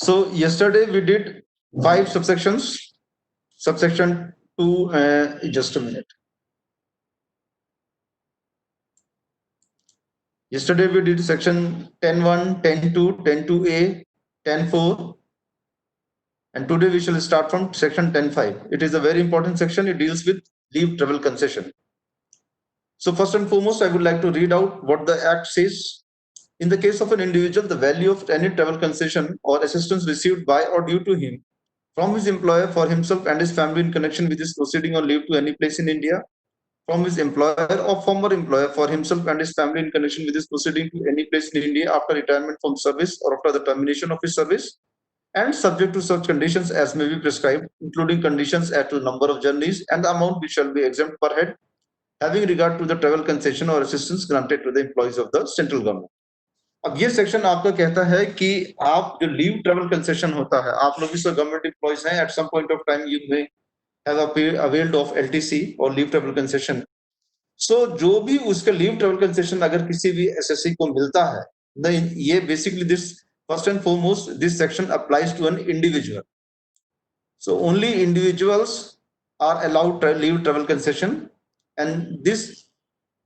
So yesterday we did 5 subsections. Subsection 2, just a minute. Yesterday we did section 10.1, 10.2, 10.2a, 10.4, and today we shall start from section 10.5. It is a very important section. It deals with leave travel concession. So first and foremost, I would like to read out what the Act says. In the case of an individual, the value of any travel concession or assistance received by or due to him from his employer for himself and his family in connection with his proceeding on leave to any place in India, from his employer or former employer for himself and his family in connection with his proceeding to any place in India after retirement from service or after the termination of his service, and subject to such conditions as may be prescribed, including conditions as to number of journeys and the amount which shall be exempt per head, having regard to the travel concession or assistance granted to the employees of the central government. अब ये section आपका कहता है कि आप जो leave travel concession होता है, आप लोग भी गवर्नमेंट एम्प्लॉइज हैं, at some point of time you may have availed of LTC और लीव ट्रेवल कंसेशन. सो जो भी उसका लीव ट्रेवल कंसेशन अगर किसी भी एसएससी को मिलता है, ये basically this first and foremost this section applies to an individual. So only individuals are allowed to leave travel concession, and this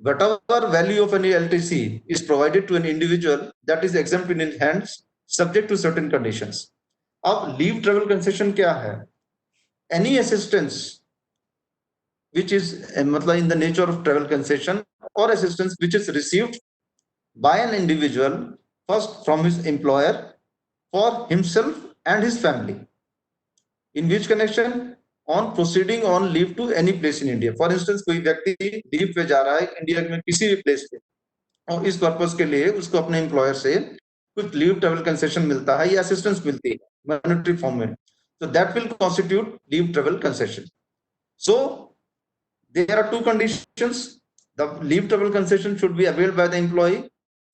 whatever value of any LTC is provided to an individual, that is exempt in his hands subject to certain conditions. अब leave travel concession क्या है? Any assistance which is मतलब in the nature of travel concession or assistance which is received by an individual first from his employer for himself and his family. In which connection? On proceeding on leave to any place in India. For instance, कोई व्यक्ति leave पे जा रहा है India में किसी भी place पे, और इस पर्पस के लिए उसको अपने एम्प्लॉयर से कुछ लीव ट्रेवल कंसेशन मिलता है या असिस्टेंस मिलती है मॉनेटरी फॉर्म में, so that will constitute leave travel concession. So there are two conditions. The leave travel concession should be availed by the employee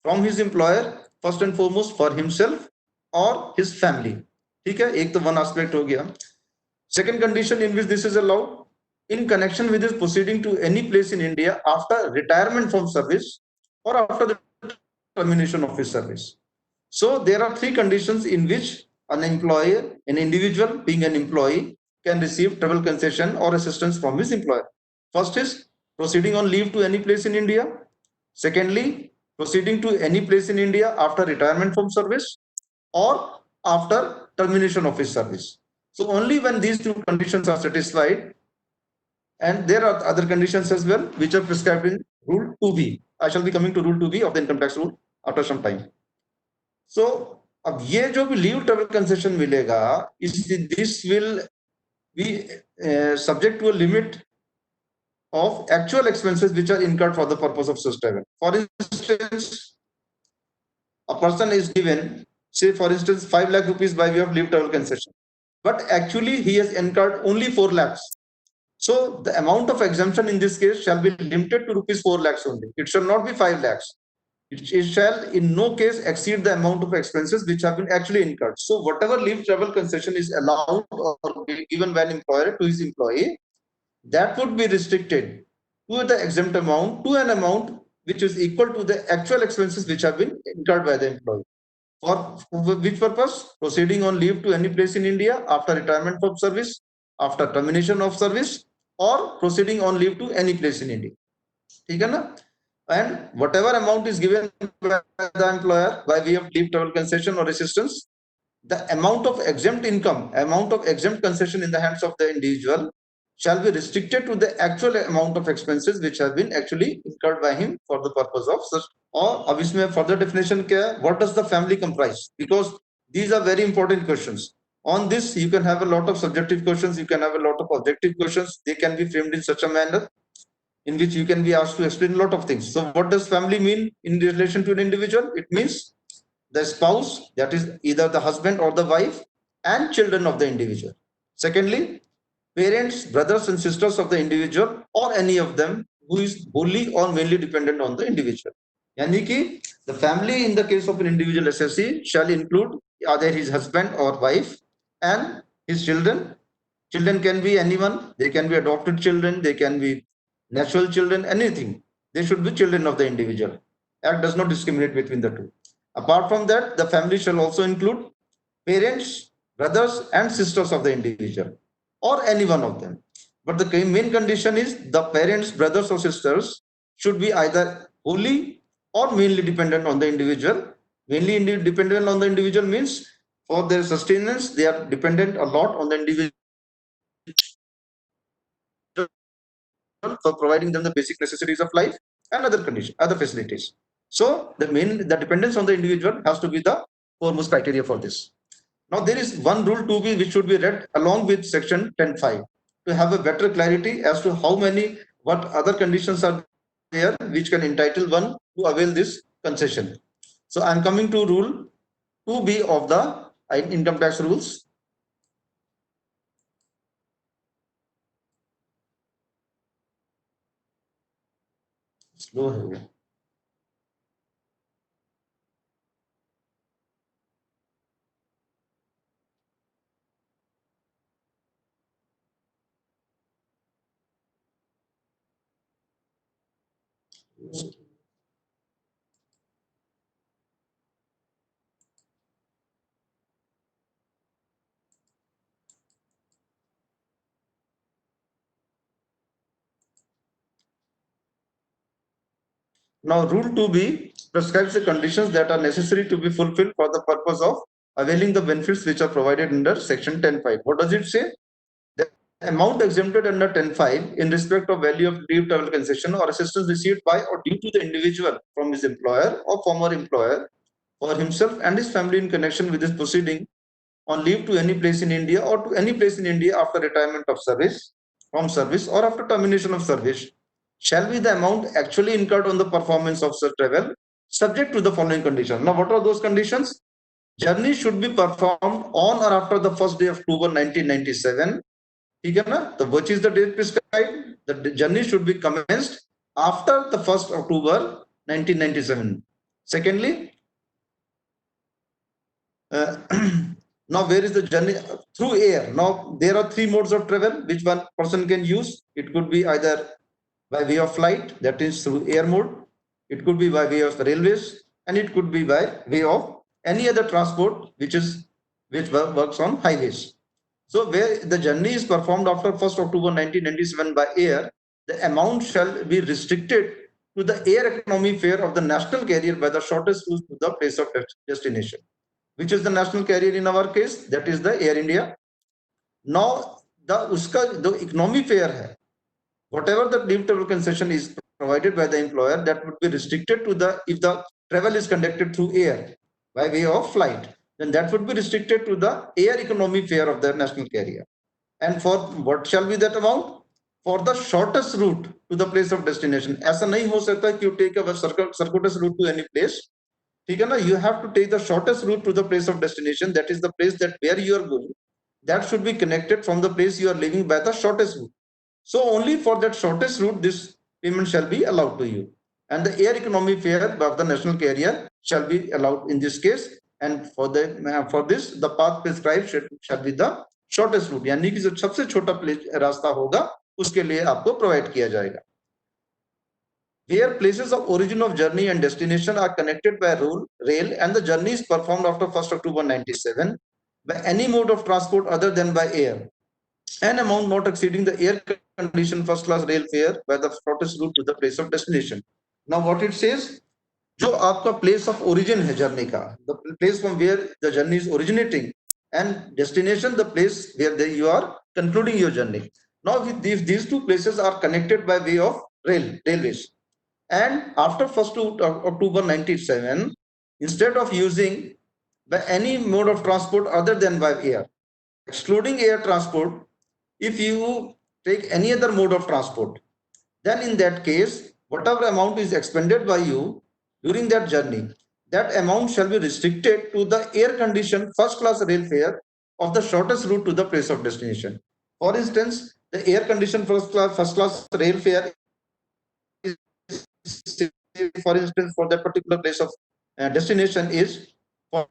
from his employer first and foremost for himself or his family. ठीक है, एक तो one aspect हो गया. Second condition in which this is allowed, in connection with his proceeding to any place in India after retirement from service or after the termination of his service. So there are three conditions in which an employer, an individual being an employee, can receive travel concession or assistance from his employer. First is proceeding on leave to any place in India. Secondly, proceeding to any place in India after retirement from service or after termination of his service. So only when these two conditions are satisfied, and there are other conditions as well which are prescribed in Rule 2B. I shall be coming to Rule 2B of the income tax rule after some time. So अब ये जो भी leave travel concession मिलेगा, this will be subject to a limit of actual expenses which are incurred for the purpose of such travel. For instance, a person is given, say for instance, 5 lakh rupees by way of leave travel concession, but actually he has incurred only 4 lakhs. So the amount of exemption in this case shall be limited to rupees 4 lakhs only. It shall not be 5 lakhs. It shall in no case exceed the amount of expenses which have been actually incurred. So whatever leave travel concession is allowed or given by an employer to his employee, that would be restricted to the exempt amount, to an amount which is equal to the actual expenses which have been incurred by the employee. For which purpose? Proceeding on leave to any place in India after retirement from service, after termination of service, or proceeding on leave to any place in India. ठीक है ना? And whatever amount is given by the employer by way of leave travel concession or assistance, the amount of exempt income, amount of exempt concession in the hands of the individual shall be restricted to the actual amount of expenses which have been actually incurred by him for the purpose of such. और अब इसमें further definition क्या है? What does the family comprise? Because these are very important questions. On this, you can have a lot of subjective questions, you can have a lot of objective questions. They can be framed in such a manner in which you can be asked to explain a lot of things. So what does family mean in relation to an individual? It means the spouse, that is either the husband or the wife, and children of the individual. Secondly, parents, brothers and sisters of the individual, or any of them who is wholly or mainly dependent on the individual. यानी कि the family in the case of an individual SSC shall include either his husband or wife and his children. Children can be anyone. They can be adopted children. They can be natural children. Anything. They should be children of the individual. Act does not discriminate between the two. Apart from that, the family shall also include parents, brothers, and sisters of the individual, or any one of them. But the main condition is the parents, brothers, or sisters should be either wholly or mainly dependent on the individual. Mainly dependent on the individual means for their sustenance, they are dependent a lot on the individual for providing them the basic necessities of life and other conditions, other facilities. So the dependence on the individual has to be the foremost criteria for this. Now there is one rule to be which should be read along with section 10.5 to have a better clarity as to how many, what other conditions are there which can entitle one to avail this concession. So I am coming to rule 2B of the income tax rules. Slow है वो. Now, Rule 2B prescribes the conditions that are necessary to be fulfilled for the purpose of availing the benefits which are provided under Section 10.5. What does it say? The amount exempted under 10.5 in respect of value of leave travel concession or assistance received by or due to the individual from his employer or former employer for himself and his family in connection with his proceeding on leave to any place in India or to any place in India after retirement of service, from service or after termination of service shall be the amount actually incurred on the performance of such travel subject to the following conditions. Now, what are those conditions? Journey should be performed on or after the first day of October 1997. So, which is the date prescribed? The journey should be commenced after the 1st October 1997. Secondly, now where is the journey? Through air. Now there are three modes of travel which one person can use. It could be either by way of flight, that is through air mode. It could be by way of railways, and it could be by way of any other transport which works on highways. So where the journey is performed after 1st October 1997 by air, the amount shall be restricted to the air economy fare of the national carrier by the shortest route to the place of destination. Which is the national carrier in our case? That is the Air India. Now the economy fare hai, whatever the leave travel concession is provided by the employer, that would be restricted to the, if the travel is conducted through air by way of flight, then that would be restricted to the air economy fare of the national carrier. And for what shall be that amount? For the shortest route to the place of destination. ऐसा नहीं हो सकता कि you take a circuitous route to any place. You have to take the shortest route to the place of destination. That is the place that where you are going. That should be connected from the place you are leaving by the shortest route. So only for that shortest route, this payment shall be allowed to you. And the air economy fare of the national carrier shall be allowed in this case. And for this, the path prescribed shall be the shortest route. यानी कि जो सबसे छोटा रास्ता होगा उसके लिए आपको प्रोवाइड किया जाएगा. Where places of origin of journey and destination are connected by rail and the journey is performed after 1st October 97 by any mode of transport other than by air, an amount not exceeding the air conditioned first class rail fare by the shortest route to the place of destination. Now what it says, जो आपका place of origin है journey का, the place from where the journey is originating, and destination, the place where you are concluding your journey. Now if these two places are connected by way of railways, and after 1st October 97, instead of using by any mode of transport other than by air, excluding air transport, if you take any other mode of transport, then in that case, whatever amount is expended by you during that journey, that amount shall be restricted to the air-conditioned first-class rail fare of the shortest route to the place of destination. For instance, the air-conditioned first-class rail fare is, for instance, for that particular place of destination is by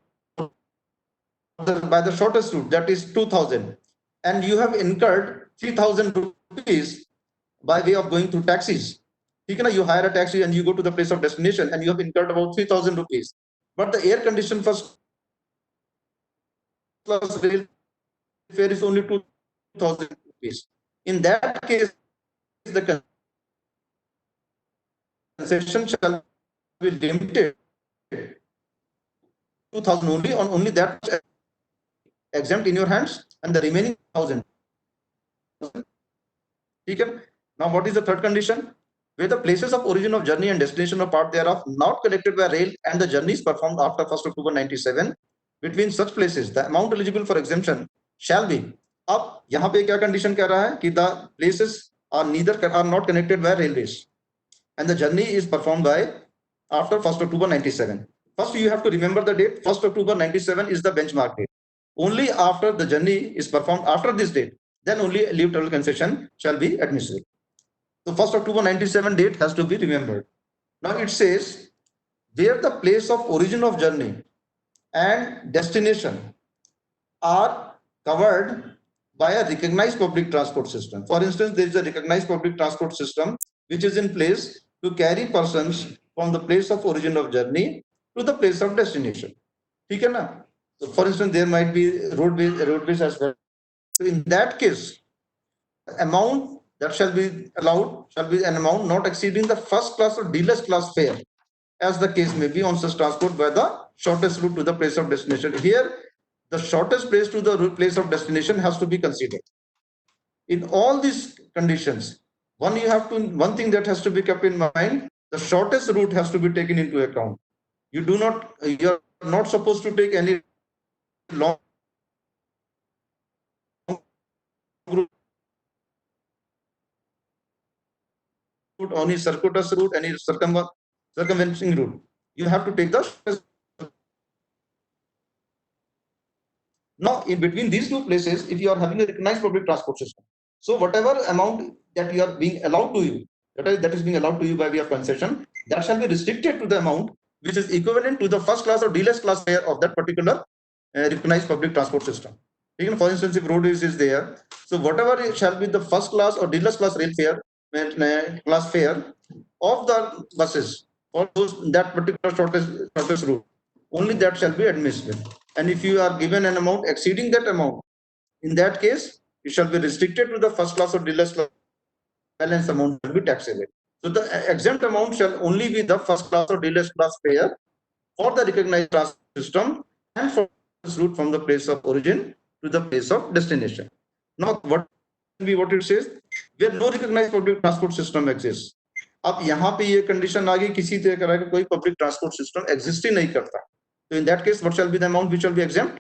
the shortest route, that is 2000, and you have incurred 3000 rupees by way of going through taxis. You hire a taxi and you go to the place of destination and you have incurred about 3000 rupees, but the air conditioned first class rail fare is only 2,000 rupees. In that case, the concession shall be limited 2,000 only, on only that exempt in your hands, and the remaining 1,000. Now, what is the third condition? Where the places of origin of journey and destination of part thereof not connected by rail and the journey is performed after 1st October 97, between such places the amount eligible for exemption shall be. अब यहाँ पे क्या condition कह रहा है कि the places are not connected by railways and the journey is performed by after 1st October 97. First, you have to remember the date. 1st October 97 is the benchmark date. Only after the journey is performed after this date, then only leave travel concession shall be admissible. So 1st October 97 date has to be remembered. Now it says where the place of origin of journey and destination are covered by a recognized public transport system. For instance, there is a recognized public transport system which is in place to carry persons from the place of origin of journey to the place of destination. ठीक है ना? So for instance, there might be roadways as well. So in that case, the amount that shall be allowed shall be an amount not exceeding the first class or deluxe class fare, as the case may be, on such transport by the shortest route to the place of destination. Here, the shortest place to the place of destination has to be considered. In all these conditions, one thing that has to be kept in mind: the shortest route has to be taken into account. You are not supposed to take any long route, any circuitous route, any circumventing route. You have to take the. Now, in between these two places, if you are having a recognized public transport system, so whatever amount that you are being allowed to you, that is being allowed to you by way of concession, that shall be restricted to the amount which is equivalent to the first class or deluxe class fare of that particular recognized public transport system. Even for instance, if roadways is there, so whatever shall be the first class or deluxe class rail fare, class fare of the buses for that particular shortest route, only that shall be admissible. And if you are given an amount exceeding that amount, in that case, it shall be restricted to the first class or deluxe class. Balance amount will be taxable. So the exempt amount shall only be the first class or deluxe class fare for the recognized transport system and for this route from the place of origin to the place of destination. Now, what it says, where no recognized public transport system exists. अब यहाँ पे ये condition आ गई, किसी तरह का कोई public transport system exist ही नहीं करता. So in that case, what shall be the amount which shall be exempt?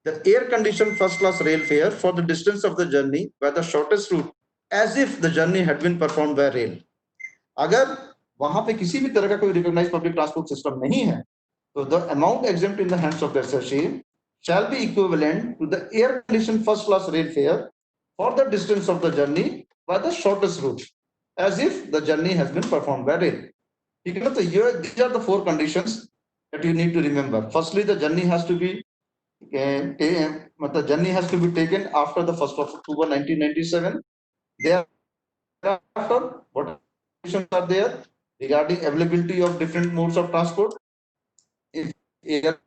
The air-conditioned first-class rail fare for the distance of the journey by the shortest route, as if the journey had been performed by rail. अगर वहां पे किसी भी तरह का कोई recognized public transport system नहीं है, so the amount exempt in the hands of the assessee shall be equivalent to the air-conditioned first-class rail fare for the distance of the journey by the shortest route, as if the journey has been performed by rail. So here, these are the four conditions that you need to remember. Firstly, the journey has to be taken after the 1st of October 1997. Thereafter, what conditions are there regarding availability of different modes of transport? If air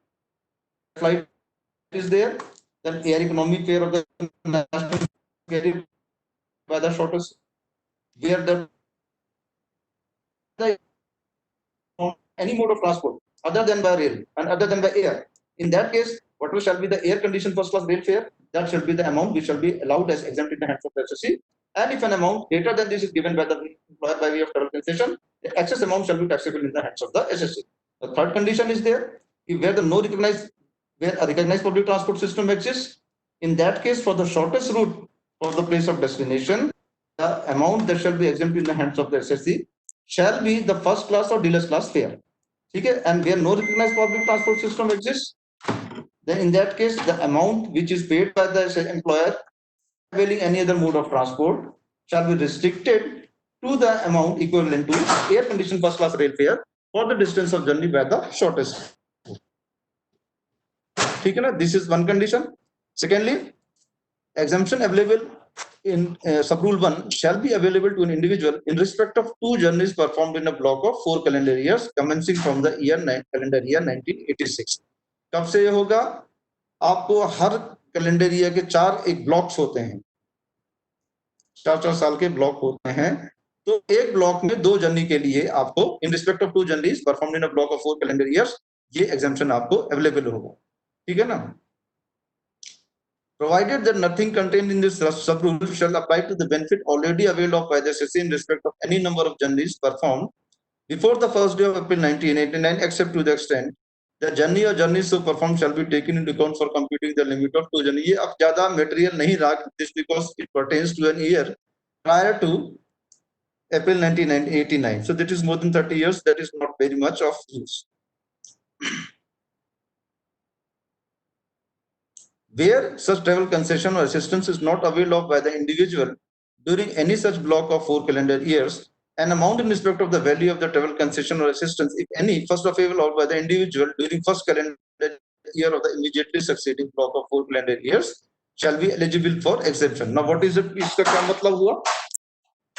flight is there, then air economy fare of the national carried by the shortest, where the any mode of transport other than by rail and other than by air. In that case, whatever shall be the air conditioned first class rail fare, that shall be the amount which shall be allowed as exempt in the hands of the assessee. And if an amount greater than this is given by the employer by way of travel concession, the excess amount shall be taxable in the hands of the assessee. The third condition is there, where a recognized public transport system exists. In that case, for the shortest route for the place of destination, the amount that shall be exempt in the hands of the assessee shall be the first class or deluxe class fare. Okay? And where no recognized public transport system exists, then in that case, the amount which is paid by the employer availing any other mode of transport shall be restricted to the amount equivalent to air conditioned first class rail fare for the distance of journey by the shortest. This is one condition. Secondly, exemption available in sub-rule 1 shall be available to an individual in respect of 2 journeys performed in a block of 4 calendar years commencing from the calendar year 1986. कब से ये होगा? आपको हर calendar year के 4 एक blocks होते हैं, 4-4 साल के ब्लॉक होते हैं। तो एक ब्लॉक में 2 जर्नी के लिए आपको in respect of 2 journeys performed in a block of 4 calendar years, ये एग्जाम्पशन आपको अवेलेबल होगा। ठीक है ना? Provided that nothing contained in this sub-rule shall apply to the benefit already availed of by the SSC in respect of any number of journeys performed before the first day of April 1989, except to the extent the journey or journeys so performed shall be taken into account for computing the limit of 2 journeys. ये अब ज़्यादा material नहीं रहा, this because it pertains to an year prior to April 1989. So that is more than 30 years. That is not very much of use. Where such travel concession or assistance is not availed of by the individual during any such block of 4 calendar years, an amount in respect of the value of the travel concession or assistance, if any, first available by the individual during first calendar year of the immediately succeeding block of 4 calendar years, shall be eligible for exemption. Now, what is it? इसका क्या मतलब हुआ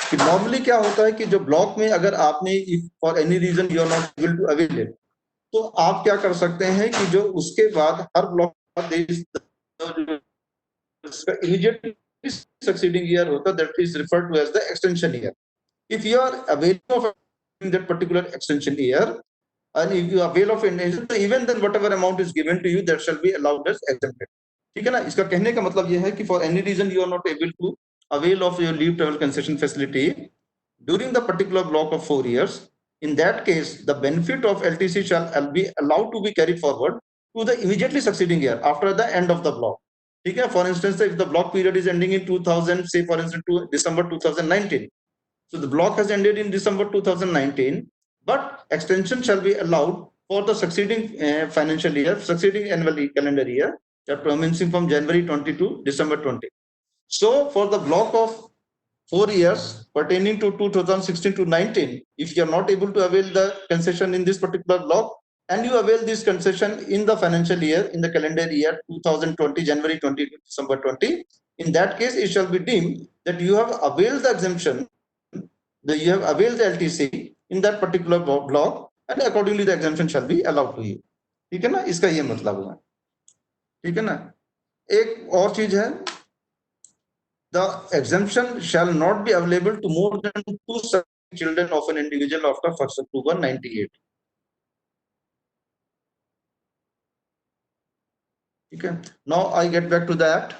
कि normally क्या होता है कि जो ब्लॉक में अगर आपने if for any reason you are not able to avail it, तो आप क्या कर सकते हैं कि जो उसके बाद हर block immediately succeeding year hota, that is referred to as the extension year. If you are available of that particular extension year, and if you avail of an even then whatever amount is given to you, that shall be allowed as exempted. ठीक है ना? इसका कहने का मतलब यह है कि for any reason you are not able to avail of your leave travel concession facility during the particular block of 4 years, in that case the benefit of LTC shall be allowed to be carried forward to the immediately succeeding year after the end of the block. ठीक है? For instance, if the block period is ending in 2000, say for instance to December 2019, so the block has ended in December 2019, but extension shall be allowed for the succeeding financial year, succeeding annual calendar year, commencing from January 20 to December 20. So for the block of 4 years pertaining to 2016 to 19, if you are not able to avail the concession in this particular block, and you avail this concession in the financial year, in the calendar year 2020, January 20 to December 20, in that case, it shall be deemed that you have availed the exemption, that you have availed the LTC in that particular block, and accordingly the exemption shall be allowed to you. ठीक है ना? इसका ये मतलब हुआ। ठीक है ना? एक और चीज है, the exemption shall not be available to more than 2 children of an individual after 1st October 98. Okay. Now I get back to the act.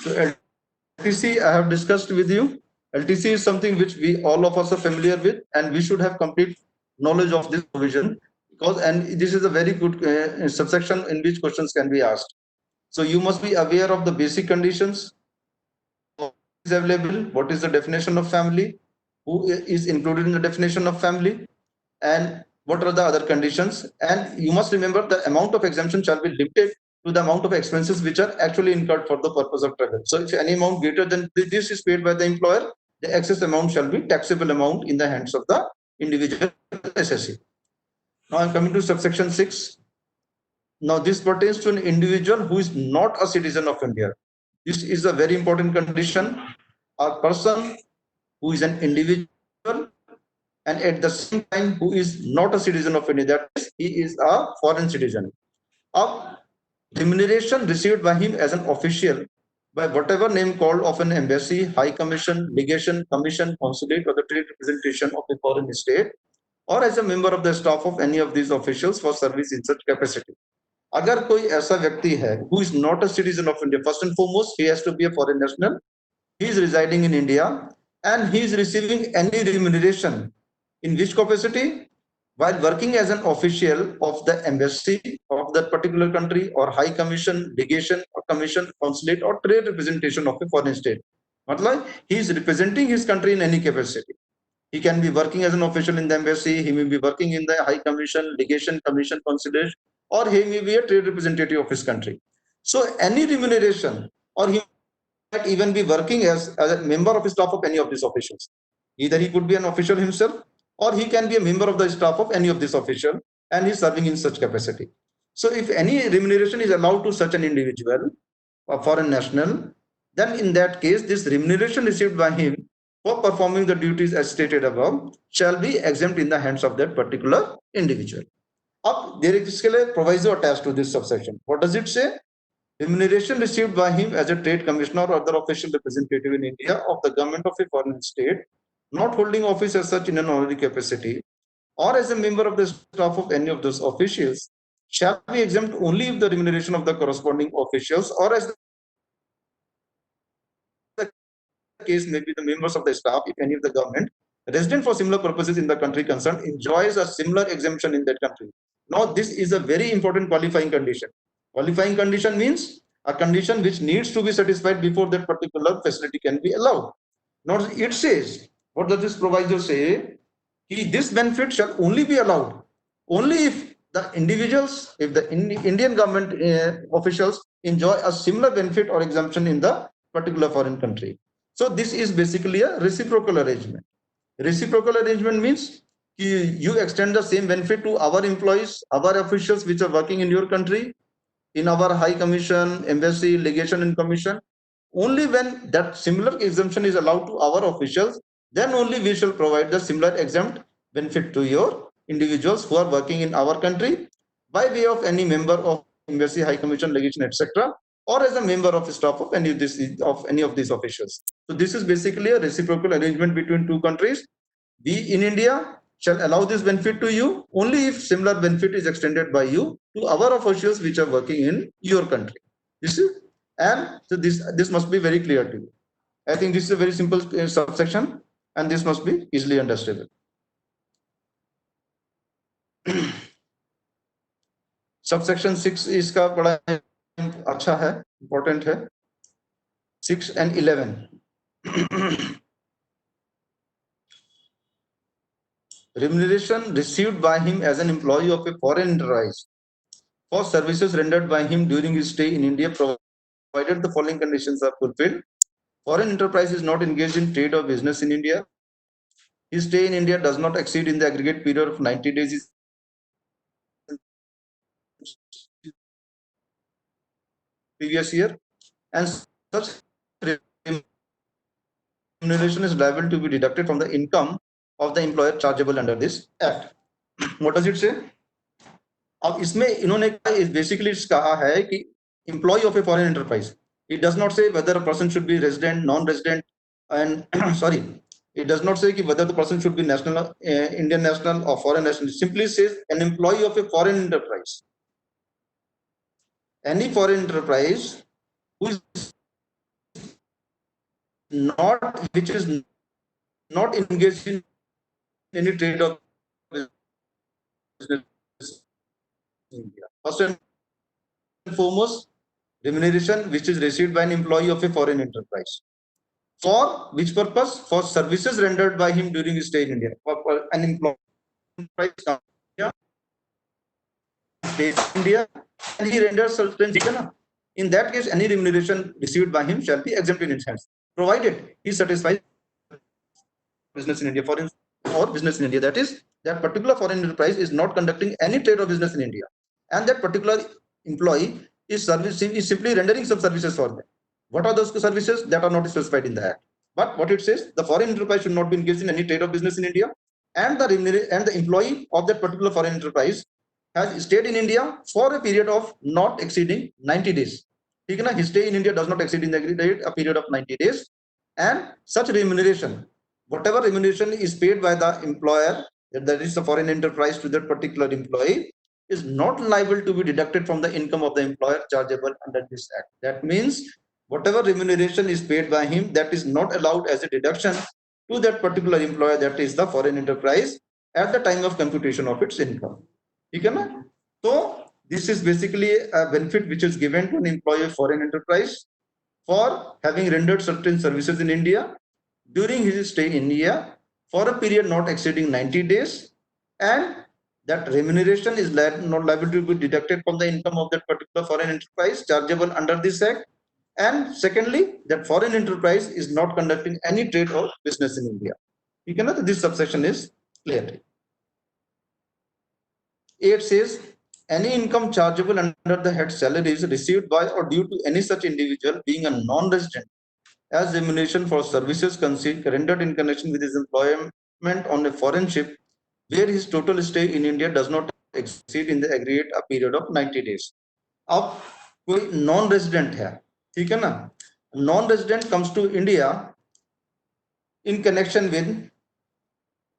So LTC I have discussed with you. LTC is something which we all of us are familiar with, and we should have complete knowledge of this provision, because and this is a very good subsection in which questions can be asked. So you must be aware of the basic conditions, what is available, what is the definition of family, who is included in the definition of family, and what are the other conditions. And you must remember the amount of exemption shall be limited to the amount of expenses which are actually incurred for the purpose of travel. So if any amount greater than this is paid by the employer, the excess amount shall be taxable amount in the hands of the individual SSC. Now I'm coming to subsection 6. Now this pertains to an individual who is not a citizen of India. This is a very important condition. A person who is an individual and at the same time who is not a citizen of India, that is, he is a foreign citizen. Of remuneration received by him as an official by whatever name called of an embassy, high commission, legation, commission, consulate, or the trade representation of a foreign state, or as a member of the staff of any of these officials for service in such capacity. अगर कोई ऐसा व्यक्ति है who is not a citizen of India, first and foremost he has to be a foreign national, he is residing in India, and he is receiving any remuneration in which capacity? While working as an official of the embassy of that particular country, or high commission, legation, or commission, consulate, or trade representation of a foreign state. मतलब he is representing his country in any capacity. He can be working as an official in the embassy, he may be working in the High Commission, Legation, Commission, Consulate, or he may be a trade representative of his country. So any remuneration, or he might even be working as a member of the staff of any of these officials. Either he could be an official himself, or he can be a member of the staff of any of these official, and he's serving in such capacity. So if any remuneration is allowed to such an individual, a foreign national, then in that case, this remuneration received by him for performing the duties as stated above shall be exempt in the hands of that particular individual. Up there is a proviso attached to this subsection. What does it say? Remuneration received by him as a trade commissioner or other official representative in India of the government of a foreign state, not holding office as such in an honorary capacity, or as a member of the staff of any of those officials, shall be exempt only if the remuneration of the corresponding officials, or as the case may be the members of the staff, if any of the government, resident for similar purposes in the country concerned, enjoys a similar exemption in that country. Now, this is a very important qualifying condition. Qualifying condition means a condition which needs to be satisfied before that particular facility can be allowed. Now, it says, what does this proviso say? This benefit shall only be allowed only if the individuals, if the Indian government officials enjoy a similar benefit or exemption in the particular foreign country. So this is basically a reciprocal arrangement. Reciprocal arrangement means you extend the same benefit to our employees, our officials which are working in your country, in our High Commission, Embassy, Legation and Commission. Only when that similar exemption is allowed to our officials, then only we shall provide the similar exempt benefit to your individuals who are working in our country by way of any member of Embassy, High Commission, Legation, etc., or as a member of staff of any of these officials. So this is basically a reciprocal arrangement between two countries. We in India shall allow this benefit to you only if similar benefit is extended by you to our officials which are working in your country. This is, and so this must be very clear to you. I think this is a very simple subsection, and this must be easily understandable. Subsection 6 इसका बड़ा अच्छा है, important है. 6 and 11. Remuneration received by him as an employee of a foreign enterprise for services rendered by him during his stay in India, provided the following conditions are fulfilled. Foreign enterprise is not engaged in trade or business in India. His stay in India does not exceed in the aggregate period of 90 days previous year, and such remuneration is liable to be deducted from the income of the employer chargeable under this act. What does it say? अब इसमें इन्होंने basically कहा है कि employee of a foreign enterprise. It does not say whether a person should be resident, non-resident, and sorry, it does not say whether the person should be national, Indian national or foreign national. It simply says an employee of a foreign enterprise. Any foreign enterprise who is which is not engaged in any trade or business in India. First and foremost, remuneration which is received by an employee of a foreign enterprise. For which purpose? For services rendered by him during his stay in India. For an employee stays in India and he renders certain. In that case, any remuneration received by him shall be exempt in his hands, provided he satisfies business in India, foreign or business in India. That is, that particular foreign enterprise is not conducting any trade or business in India, and that particular employee is simply rendering some services for them. What are those services that are not specified in the act? But what it says, the foreign enterprise should not be engaged in any trade or business in India, and the employee of that particular foreign enterprise has stayed in India for a period of not exceeding 90 days. His stay in India does not exceed in a period of 90 days, and such remuneration, whatever remuneration is paid by the employer, that is the foreign enterprise, to that particular employee, is not liable to be deducted from the income of the employer chargeable under this act. That means whatever remuneration is paid by him, that is not allowed as a deduction to that particular employer, that is the foreign enterprise, at the time of computation of its income. So this is basically a benefit which is given to an employee of foreign enterprise for having rendered certain services in India during his stay in India, for a period not exceeding 90 days, and that remuneration is not liable to be deducted from the income of that particular foreign enterprise chargeable under this act. And secondly, that foreign enterprise is not conducting any trade or business in India. You cannot, this subsection is clear. 8 says any income chargeable under the head salaries received by or due to any such individual being a non-resident as remuneration for services rendered in connection with his employment on a foreign ship where his total stay in India does not exceed in the aggregate a period of 90 days. अब कोई non resident है, ठीक है ना, non resident comes to India in connection with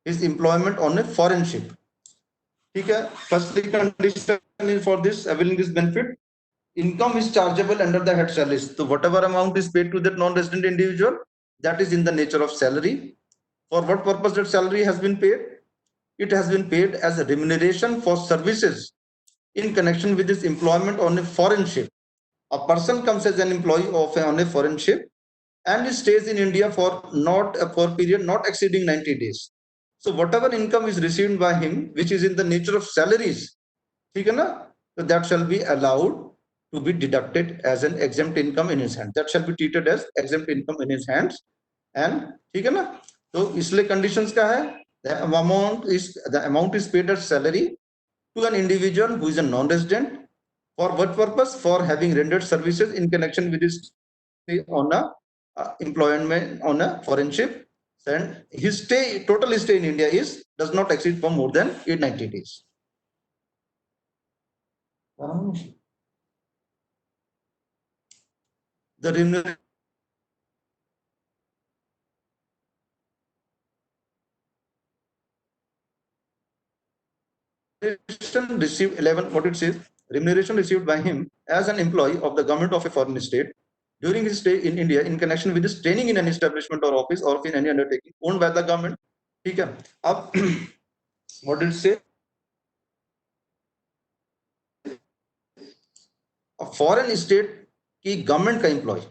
his employment on a foreign ship, ठीक है. Firstly condition is for this availing this benefit, income is chargeable under the head salaries. So whatever amount is paid to that non-resident individual, that is in the nature of salary. For what purpose that salary has been paid? It has been paid as a remuneration for services in connection with his employment on a foreign ship. A person comes as an employee on a foreign ship and he stays in India for a period not exceeding 90 days. So whatever income is received by him, which is in the nature of salaries, ठीक है ना, so that shall be allowed to be deducted as an exempt income in his hand. That shall be treated as exempt income in his hands. And ठीक है ना, तो इसलिए conditions क्या है? The amount is paid as salary to an individual who is a non-resident. For what purpose? For having rendered services in connection with his on a employment on a foreign ship, and his total stay in India does not exceed for more than 90 days. The remuneration received 11, what it says, remuneration received by him as an employee of the government of a foreign state during his stay in India in connection with his training in an establishment or office or in any undertaking owned by the government. ठीक है, अब what did it say? A foreign state की government का employee,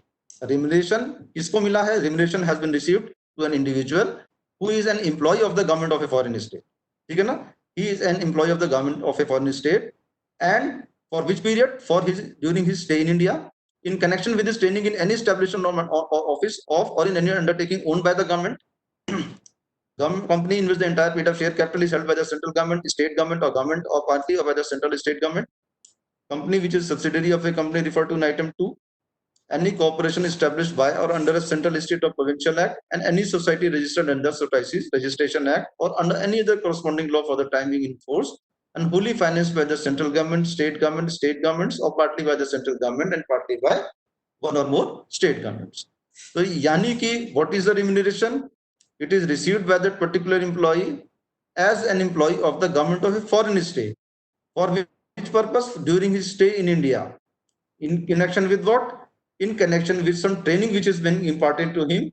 remuneration किसको मिला है? Remuneration has been received to an individual who is an employee of the government of a foreign state. ठीक है ना, he is an employee of the government of a foreign state, and for which period? For his during his stay in India in connection with his training in any establishment or office of or in any undertaking owned by the government. Government company in which the entire paid up share capital is held by the central government, state government or partly or by the central state government. Company which is subsidiary of a company referred to in item 2. Any corporation established by or under a central state or provincial act, and any society registered under Societies Registration Act or under any other corresponding law for the time being in force, and wholly financed by the central government, state governments, or partly by the central government and partly by one or more state governments. So yani ki, what is the remuneration? It is received by that particular employee as an employee of the government of a foreign state. For which purpose? During his stay in India. In connection with what? In connection with some training which has been imparted to him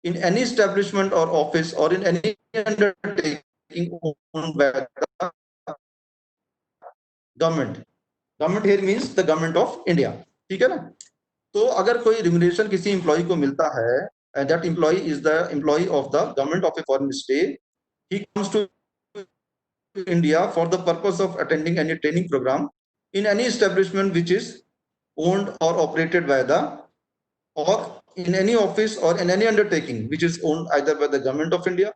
in any establishment or office or in any undertaking owned by the government. Government here means the government of India. ठीक है ना, तो अगर कोई remuneration किसी employee को मिलता है, and that employee is the employee of the government of a foreign state, he comes to India for the purpose of attending any training program in any establishment which is owned or operated by the, or in any office or in any undertaking which is owned either by the government of India,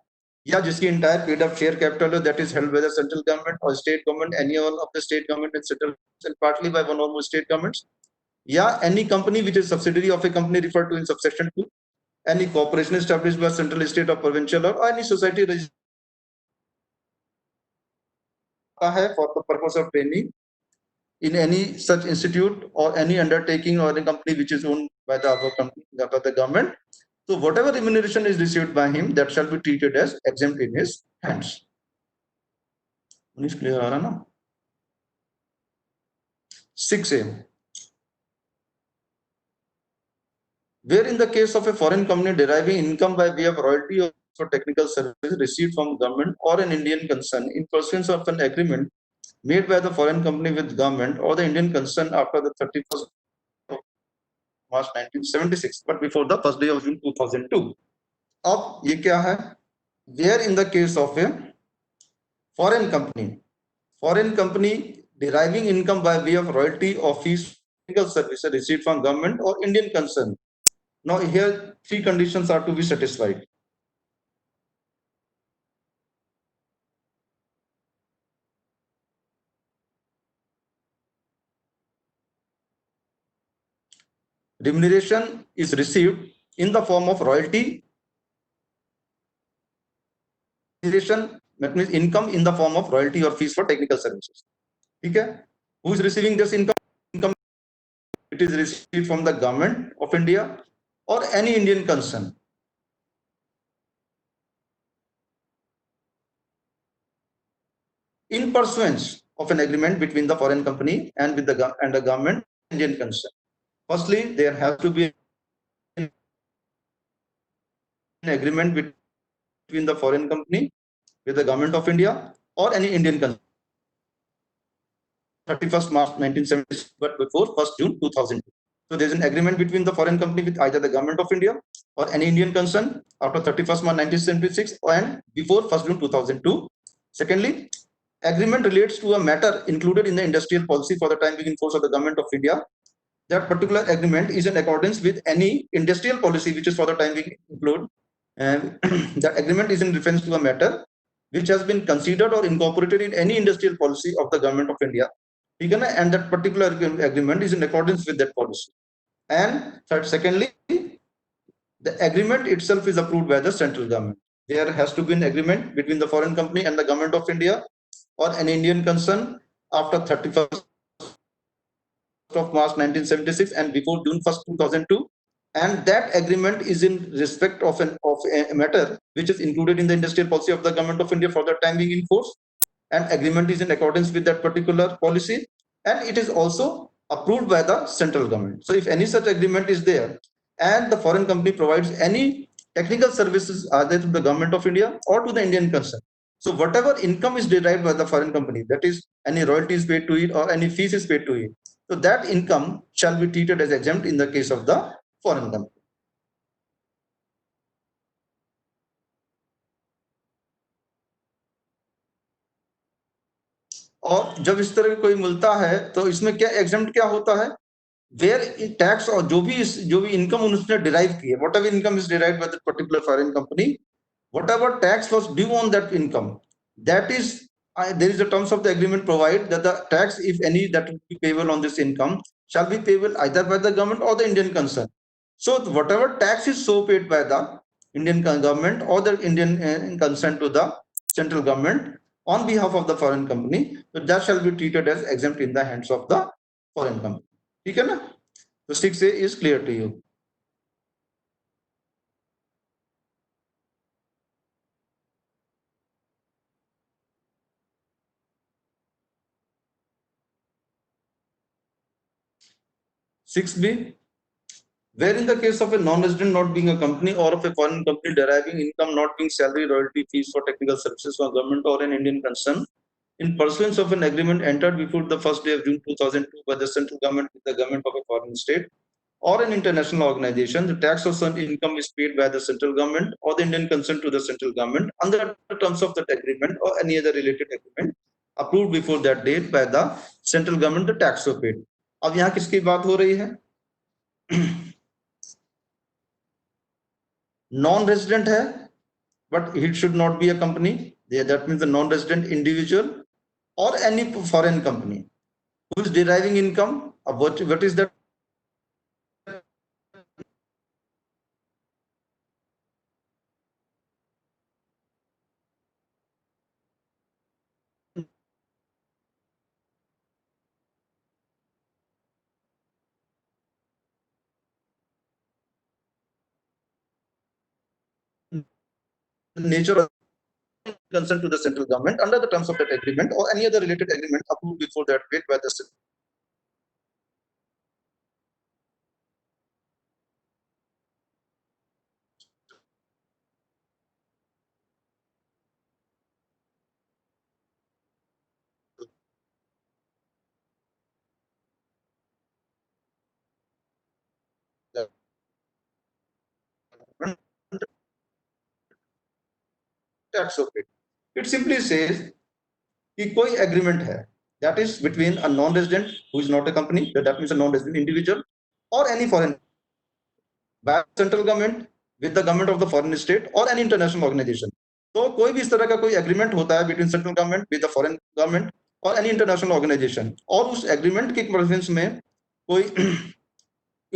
या जिसकी entire paid up share capital that is held by the central government or state government, any one of the state government and central, and partly by one or more state governments, या any company which is subsidiary of a company referred to in subsection 2, any corporation established by central state or provincial or any society registered for the purpose of training in any such institute or any undertaking or any company which is owned by the other company, by the government. So whatever remuneration is received by him, that shall be treated as exempt in his hands. Is clear? 6A. Where in the case of a foreign company deriving income by way of royalty or for technical service received from government or an Indian concern in pursuance of an agreement made by the foreign company with government or the Indian concern after the 31st of March 1976, but before the 1st day of June 2002. अब ये क्या है? where in the case of a foreign company deriving income by way of royalty or fees technical services received from government or Indian concern. Now here three conditions are to be satisfied. Remuneration is received in the form of royalty. Remuneration, that means income in the form of royalty or fees for technical services. Okay? Who is receiving this income? Income it is received from the government of India or any Indian concern. In pursuance of an agreement between the foreign company and with the government Indian concern. Firstly, there has to be an agreement between the foreign company with the government of India or any Indian concern. 31st March 1976, but before 1st June 2002. So there's an agreement between the foreign company with either the government of India or any Indian concern after 31st March 1976 and before 1st June 2002. Secondly, agreement relates to a matter included in the industrial policy for the time being in force of the government of India. That particular agreement is in accordance with any industrial policy which is for the time being included, and that agreement is in reference to a matter which has been considered or incorporated in any industrial policy of the government of India. And that particular agreement is in accordance with that policy. And secondly, the agreement itself is approved by the central government. There has to be an agreement between the foreign company and the government of India or an Indian concern after 31st of March 1976 and before June 1st, 2002. And that agreement is in respect of a matter which is included in the industrial policy of the government of India for the time being in force. And agreement is in accordance with that particular policy. And it is also approved by the central government. So if any such agreement is there and the foreign company provides any technical services either to the government of India or to the Indian concern. So whatever income is derived by the foreign company, that is any royalties paid to it or any fees is paid to it, so that income shall be treated as exempt in the case of the foreign company. और जब इस तरह कोई मिलता है तो इसमें क्या एग्जम्प्ट क्या होता है, वेयर टैक्स और जो भी इनकम उसने डिराइव की है, what ever income is derive by that particular foreign company, what ever tax was due on that income, that is there is a terms of the agreement provide that the tax if any that will be payable on this income shall be payable either by the government or the Indian concern. So whatever tax is so paid by the Indian government or the Indian concern to the central government on behalf of the foreign company, so that shall be treated as exempt in the hands of the foreign company. ठीक है ना? तो 6A is clear to you. Six B, where in the case of a non-resident not being a company or of a foreign company deriving income not being salary, royalty, fees for technical services from government or an Indian concern, in pursuance of an agreement entered before the first day of June 2002 by the central government with the government of a foreign state or an international organization, the tax of certain income is paid by the central government or the Indian concern to the central government under the terms of that agreement or any other related agreement approved before that date by the central government, the tax was paid. अब यहाँ किसकी बात हो रही है? Non-resident है, but it should not be a company. That means the non-resident individual or any foreign company who is deriving income. What is that? Nature of concern to the central government under the terms of that agreement or any other related agreement approved before that date by the government. tax so paid. It simply says कि कोई agreement है that is between a non-resident who is not a company, that means a non-resident individual, or any foreign by central government with the government of the foreign state or any international organization. तो कोई भी इस तरह का कोई agreement होता है between central government with the foreign government और एनी इंटरनेशनल ऑर्गेनाइजेशन, और उस एग्रीमेंट के प्रोविजंस में कोई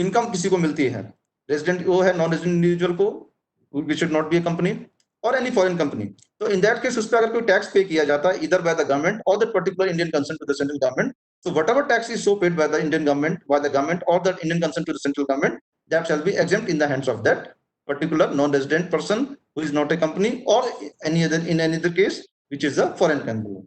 इनकम किसी को मिलती है, रेजिडेंट वो है, नॉन रेजिडेंट इंडिविजुअल को, which should not be a company और एनी फॉरेन कंपनी, तो इन दैट केस उस पर अगर कोई टैक्स पे किया जाता है इधर बाय द गवर्नमेंट और that particular Indian concern to the central government, so whatever tax is so paid by the Indian government, by the government or the Indian concern to the central government, that shall be exempt in the hands of that particular non-resident person who is not a company or any other, in any other case which is a foreign company.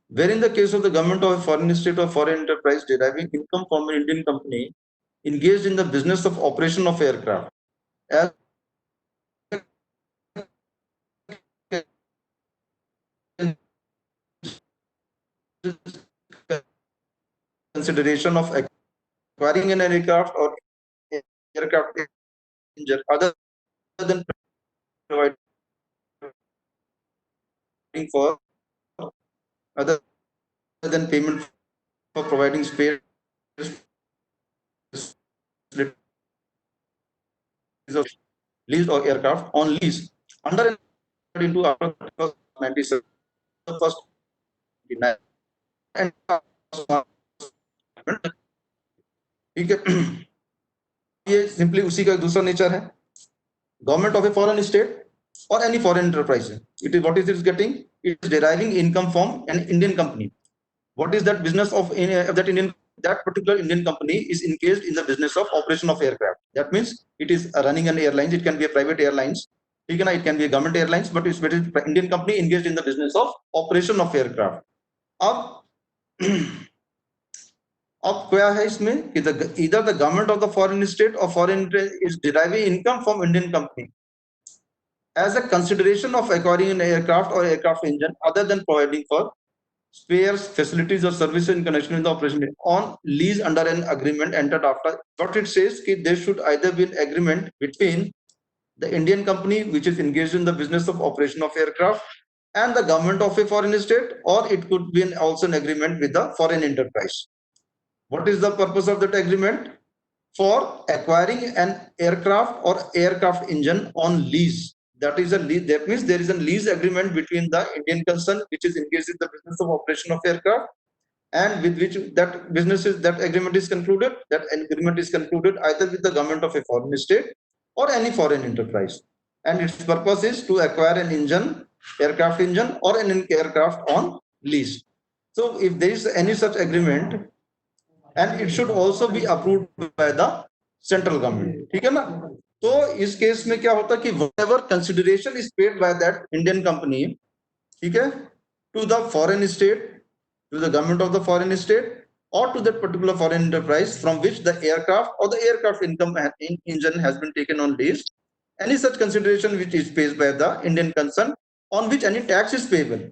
Where in the case of the government of a foreign state or foreign enterprise deriving income from an Indian company engaged in the business of operation of aircraft, as consideration of acquiring an aircraft or aircraft engine other than providing for other than payment for providing space lease or aircraft on lease under into after 97 first and ठीक है, ये simply उसी का दूसरा nature है. Government of a foreign state or any foreign enterprise, it is what is it getting? It is deriving income from an Indian company. What is that business of that Indian, that particular Indian company is engaged in the business of operation of aircraft. That means it is running an airlines. It can be a private airlines, it can be a government airlines, but it's Indian company engaged in the business of operation of aircraft. अब क्या है इसमें कि either the government of the foreign state or foreign is deriving income from Indian company as a consideration of acquiring an aircraft or aircraft engine other than providing for spares, facilities or services in connection with the operation on lease under an agreement entered after. What it says that there should either be an agreement between the Indian company which is engaged in the business of operation of aircraft and the government of a foreign state, or it could be also an agreement with the foreign enterprise. What is the purpose of that agreement? For acquiring an aircraft or aircraft engine on lease. That is a lease. That means there is a lease agreement between the Indian concern which is engaged in the business of operation of aircraft, and with which that that agreement is concluded. That agreement is concluded either with the government of a foreign state or any foreign enterprise, and its purpose is to acquire an engine, aircraft engine, or an aircraft on lease. So if there is any such agreement, and it should also be approved by the central government, ठीक है ना. तो इस case में क्या होता है कि whatever consideration is paid by that Indian company, ठीक है, to the foreign state, to the government of the foreign state, or to that particular foreign enterprise from which the aircraft or the aircraft engine has been taken on lease, any such consideration which is paid by the Indian concern on which any tax is payable,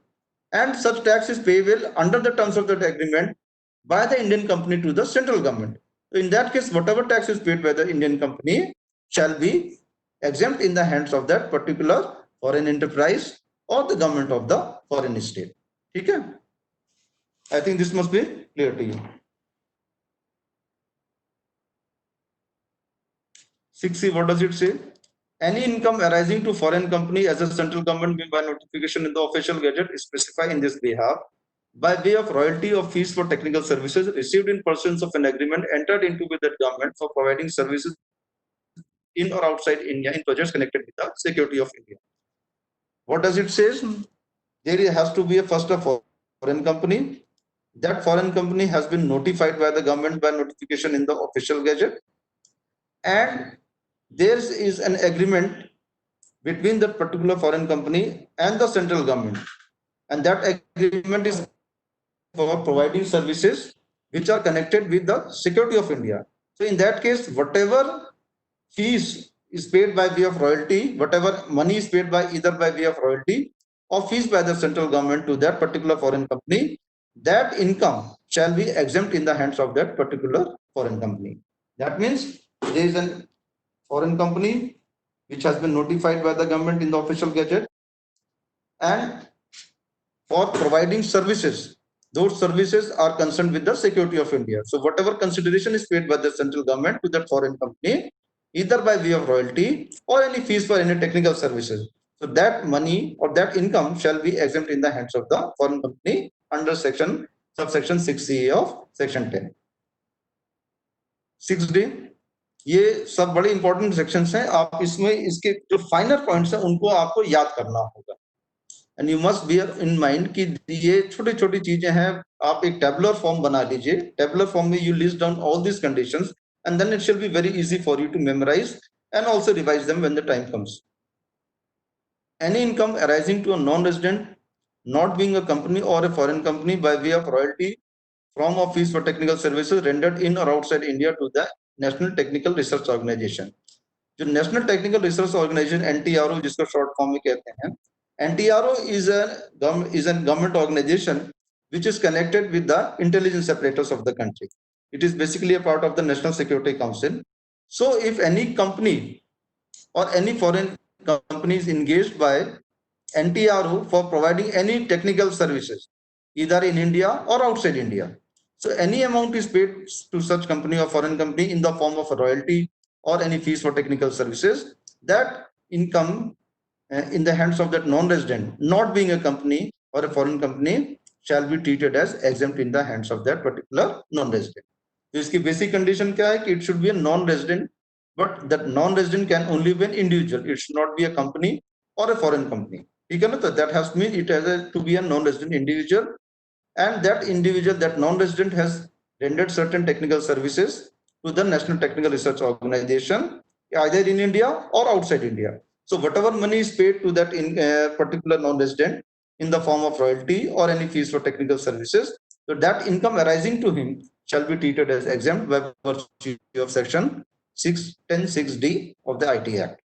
and such tax is payable under the terms of that agreement by the Indian company to the central government. So in that case, whatever tax is paid by the Indian company shall be exempt in the hands of that particular foreign enterprise or the government of the foreign state. Okay? I think this must be clear to you. 6C, what does it say? Any income arising to foreign company as a central government by notification in the official gazette is specified in this behalf by way of royalty or fees for technical services received in pursuance of an agreement entered into with that government for providing services in or outside India in projects connected with the security of India. What does it say? There has to be a first of all foreign company. That foreign company has been notified by the government by notification in the official gazette, and there is an agreement between that particular foreign company and the central government, and that agreement is for providing services which are connected with the security of India. So in that case, whatever fees is paid by way of royalty, whatever money is paid by either by way of royalty or fees by the central government to that particular foreign company, that income shall be exempt in the hands of that particular foreign company. That means there is a foreign company which has been notified by the government in the official gazette, and for providing services, those services are concerned with the security of India. So whatever consideration is paid by the central government to that foreign company, either by way of royalty or any fees for any technical services, so that money or that income shall be exempt in the hands of the foreign company under subsection 6A of section 10. 6D, ये सब बड़े important sections हैं. आप इसमें इसके जो final points हैं उनको आपको याद करना होगा. And you must bear in mind कि ये छोटी छोटी चीजें हैं. आप एक टेबुलर फॉर्म बना लीजिए. टेबुलर फॉर्म में you list down all this conditions and then it shall be very easy for you to memorise and also revise them when the time comes. Any income arising to a non-resident not being a company or a foreign company by way of royalty from or fees for technical services rendered in or outside India to the National Technical Research Organization. जो national technical research organisation NTRO जिसको short form में कहते हैं, NTRO is an government organisation which is connected with the intelligence apparatus of the country. It is basically a part of the National Security Council. So if any company or any foreign company is engaged by NTRO for providing any technical services, either in India or outside India, so any amount is paid to such company or foreign company in the form of a royalty or any fees for technical services, that income in the hands of that non-resident not being a company or a foreign company shall be treated as exempt in the hands of that particular non-resident. तो इसकी basic condition क्या है कि it should be a non-resident, but that non-resident can only be an individual. It should not be a company or a foreign company. ठीक है ना? तो that has to mean it has to be a non-resident individual, and that individual, that non-resident, has rendered certain technical services to the National Technical Research Organization either in India or outside India. So whatever money is paid to that particular non-resident in the form of royalty or any fees for technical services, so that income arising to him shall be treated as exempt by virtue of section 610(6)(d) of the IT Act.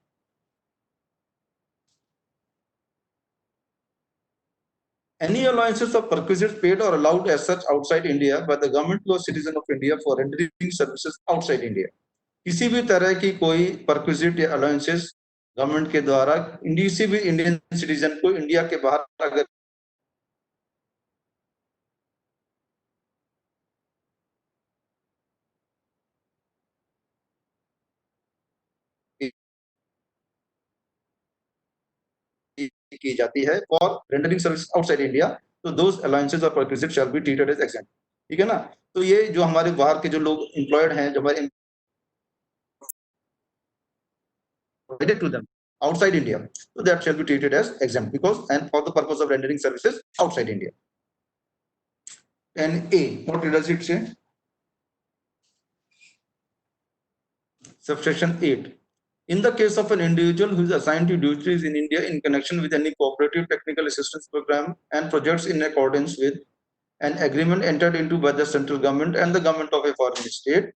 Any allowances of perquisites paid or allowed as such outside India by the government to a citizen of India for rendering services outside India. किसी भी तरह की कोई perquisite या allowances government के द्वारा किसी भी इंडियन सिटीजन को इंडिया के बाहर अगर की जाती है for rendering service outside India, तो दोज अलाउंसेस और perquisite shall be treated as exempt. ठीक है ना? तो ये जो हमारे बाहर के जो लोग एम्प्लॉयड हैं, जो हमारे provided to them outside India, so that shall be treated as exempt because and for the purpose of rendering services outside India. And A, what does it say? Subsection 8. In the case of an individual who is assigned to duties in India in connection with any cooperative technical assistance program and projects in accordance with an agreement entered into by the central government and the government of a foreign state,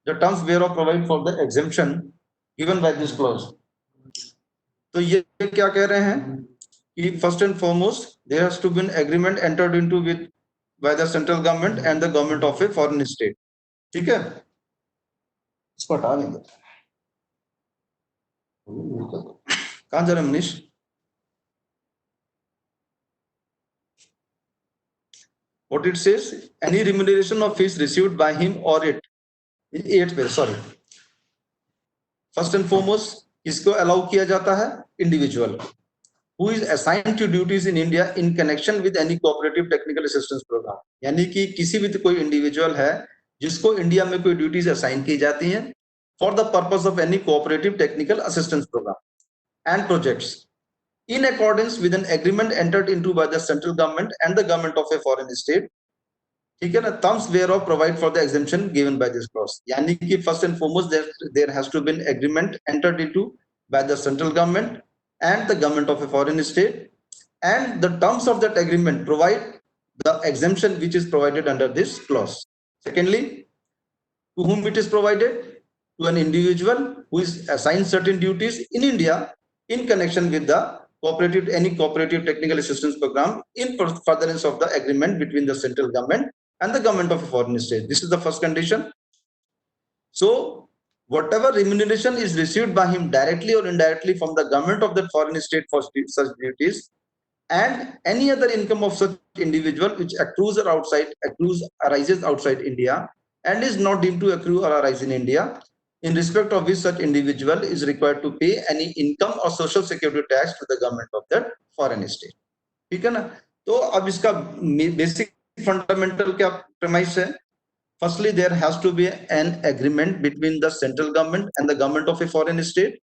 the terms whereof provide for the exemption given by this clause. तो ये क्या कह रहे हैं कि first and foremost there has to be an agreement entered into with by the central government and the government of a foreign state. ठीक है? इसको हटा देंगे. कहाँ जा रहे Manish? What it says, any remuneration of fees received by him or it. 8 पे, sorry. First and foremost, इसको allow किया जाता है individual who is assigned to duties in India in connection with any cooperative technical assistance program. यानी कि किसी भी कोई individual है जिसको इंडिया में कोई ड्यूटीज असाइन की जाती हैं for the purpose of any cooperative technical assistance program and projects in accordance with an agreement entered into by the central government and the government of a foreign state. ठीक है ना? Terms whereof provide for the exemption given by this clause. यानी कि first and foremost there has to be an agreement entered into by the central government and the government of a foreign state, and the terms of that agreement provide the exemption which is provided under this clause. Secondly, to whom it is provided? To an individual who is assigned certain duties in India in connection with the any cooperative technical assistance program in furtherance of the agreement between the central government and the government of a foreign state. This is the first condition. So whatever remuneration is received by him directly or indirectly from the government of that foreign state for such duties, and any other income of such individual which arises outside India and is not deemed to accrue or arise in India, in respect of which such individual is required to pay any income or social security tax to the government of that foreign state. ठीक है ना? तो अब इसका basic fundamental क्या premise है? Firstly, there has to be an agreement between the central government and the government of a foreign state.